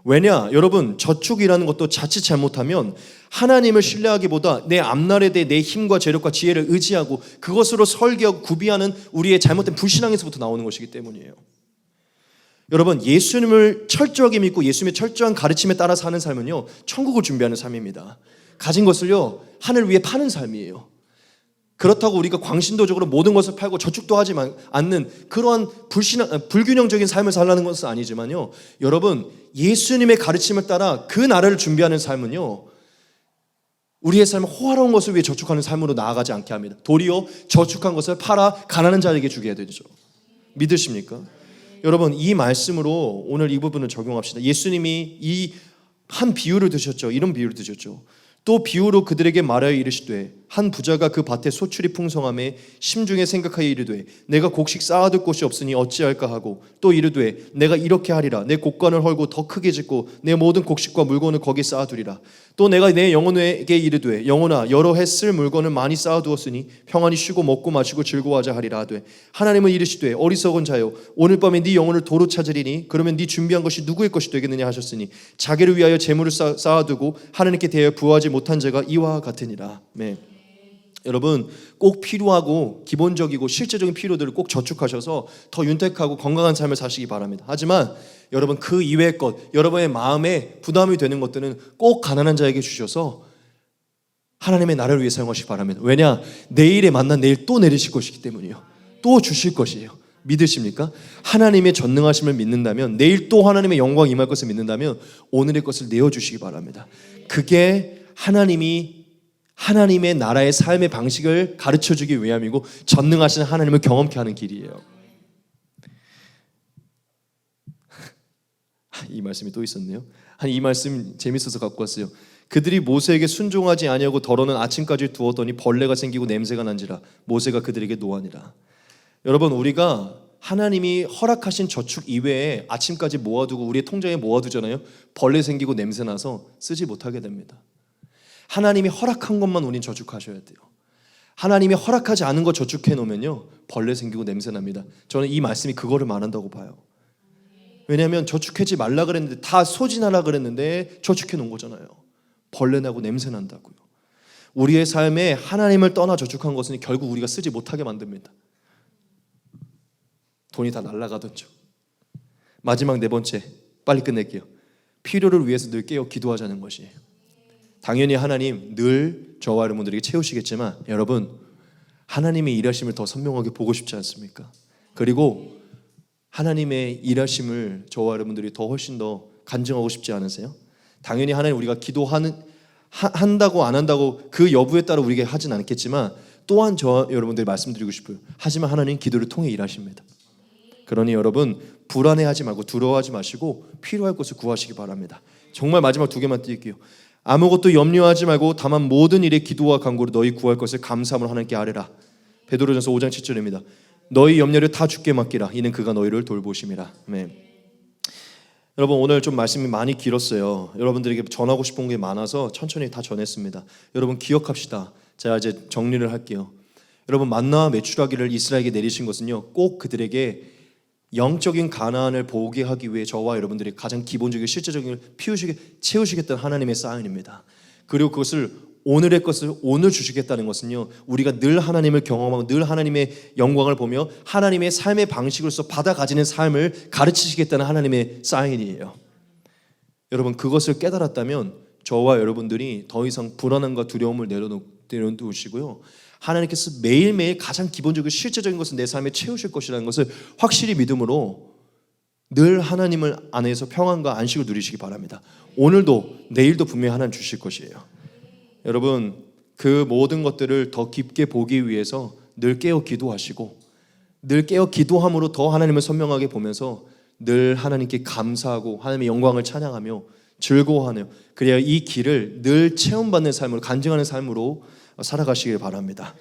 [SPEAKER 1] 왜냐? 여러분 저축이라는 것도 자칫 잘못하면 하나님을 신뢰하기보다 내 앞날에 대해 내 힘과 재력과 지혜를 의지하고 그것으로 설계하고 구비하는 우리의 잘못된 불신앙에서부터 나오는 것이기 때문이에요. 여러분 예수님을 철저하게 믿고 예수님의 철저한 가르침에 따라 사는 삶은요 천국을 준비하는 삶입니다. 가진 것을요 하늘 위에 파는 삶이에요. 그렇다고 우리가 광신도적으로 모든 것을 팔고 저축도 하지 않는 그러한 불균형적인 삶을 살라는 것은 아니지만요, 여러분 예수님의 가르침을 따라 그 나라를 준비하는 삶은요 우리의 삶은 호화로운 것을 위해 저축하는 삶으로 나아가지 않게 합니다. 도리어 저축한 것을 팔아 가난한 자에게 주게 되죠. 믿으십니까? 여러분 이 말씀으로 오늘 이 부분을 적용합시다. 예수님이 이 한 비유를 드셨죠. 이런 비유를 드셨죠. 또 비유로 그들에게 말하여 이르시되 한 부자가 그 밭에 소출이 풍성함에 심중에 생각하여 이르되 내가 곡식 쌓아둘 곳이 없으니 어찌할까 하고 또 이르되 내가 이렇게 하리라 내 곡간을 헐고 더 크게 짓고 내 모든 곡식과 물건을 거기 쌓아두리라. 또 내가 내 영혼에게 이르되 영혼아 여러 해 쓸 물건을 많이 쌓아두었으니 평안히 쉬고 먹고 마시고 즐거워하자 하리라 하되 하나님은 이르시되 어리석은 자여 오늘 밤에 네 영혼을 도로 찾으리니 그러면 네 준비한 것이 누구의 것이 되겠느냐 하셨으니 자기를 위하여 재물을 쌓아두고 하나님께 대하여 부하지 못한 자가 이와 같으니라. 네. 여러분 꼭 필요하고 기본적이고 실제적인 필요들을 꼭 저축하셔서 더 윤택하고 건강한 삶을 사시기 바랍니다. 하지만 여러분 그 이외의 것, 여러분의 마음에 부담이 되는 것들은 꼭 가난한 자에게 주셔서 하나님의 나라를 위해 사용하시기 바랍니다. 왜냐? 내일에 만난 내일 또 내리실 것이기 때문이요. 또 주실 것이에요. 믿으십니까? 하나님의 전능하심을 믿는다면, 내일 또 하나님의 영광 임할 것을 믿는다면 오늘의 것을 내어주시기 바랍니다. 그게 하나님의 나라의 삶의 방식을 가르쳐주기 위함이고 전능하신 하나님을 경험케 하는 길이에요. 이 말씀이 또 있었네요. 이 말씀 재밌어서 갖고 왔어요. 그들이 모세에게 순종하지 아니하고 더러는 아침까지 두었더니 벌레가 생기고 냄새가 난지라 모세가 그들에게 노하니라. 여러분 우리가 하나님이 허락하신 저축 이외에 아침까지 모아두고 우리의 통장에 모아두잖아요. 벌레 생기고 냄새 나서 쓰지 못하게 됩니다. 하나님이 허락한 것만 우린 저축하셔야 돼요. 하나님이 허락하지 않은 거 저축해 놓으면요 벌레 생기고 냄새 납니다. 저는 이 말씀이 그거를 말한다고 봐요. 왜냐하면 저축하지 말라 그랬는데 다 소진하라 그랬는데 저축해 놓은 거잖아요. 벌레 나고 냄새 난다고요. 우리의 삶에 하나님을 떠나 저축한 것은 결국 우리가 쓰지 못하게 만듭니다. 돈이 다 날아가던죠. 마지막 네 번째, 빨리 끝낼게요. 필요를 위해서 늘 깨어 기도하자는 것이에요. 당연히 하나님 늘 저와 여러분들에게 채우시겠지만 여러분 하나님의 일하심을 더 선명하게 보고 싶지 않습니까? 그리고 하나님의 일하심을 저와 여러분들이 더 훨씬 더 간증하고 싶지 않으세요? 당연히 하나님 우리가 한다고 안 한다고 그 여부에 따라 우리에게 하진 않겠지만 또한 저 여러분들이 말씀드리고 싶어요. 하지만 하나님 기도를 통해 일하십니다. 그러니 여러분 불안해하지 말고 두려워하지 마시고 필요할 것을 구하시기 바랍니다. 정말 마지막 두 개만 띄울게요. 아무것도 염려하지 말고 다만 모든 일에 기도와 간구로 너희 구할 것을 감사함으로 하나님께 아뢰라. 베드로전서 5장 7절입니다. 너희 염려를 다 주께 맡기라. 이는 그가 너희를 돌보심이라. 아멘. 여러분 오늘 좀 말씀이 많이 길었어요. 여러분들에게 전하고 싶은 게 많아서 천천히 다 전했습니다. 여러분 기억합시다. 제가 이제 정리를 할게요. 여러분 만나와 메추라기를 이스라엘에게 내리신 것은요 꼭 그들에게 영적인 가난을 보게 하기 위해 저와 여러분들이 가장 기본적인 실제적인 채우시겠다는 하나님의 사인입니다. 그리고 그것을 오늘의 것을 오늘 주시겠다는 것은요 우리가 늘 하나님을 경험하고 늘 하나님의 영광을 보며 하나님의 삶의 방식으로서 받아 가지는 삶을 가르치시겠다는 하나님의 사인이에요. 여러분 그것을 깨달았다면 저와 여러분들이 더 이상 불안함과 두려움을 내려놓으시고요, 하나님께서 매일매일 가장 기본적이고 실제적인 것을 내 삶에 채우실 것이라는 것을 확실히 믿음으로 늘 하나님을 안에서 평안과 안식을 누리시기 바랍니다. 오늘도 내일도 분명히 하나님 주실 것이에요. 여러분, 그 모든 것들을 더 깊게 보기 위해서 늘 깨어 기도하시고, 늘 깨어 기도함으로 더 하나님을 선명하게 보면서 늘 하나님께 감사하고 하나님의 영광을 찬양하며 즐거워하네요. 그래야 이 길을 늘 체험받는 삶으로, 간증하는 삶으로 살아가시길 바랍니다.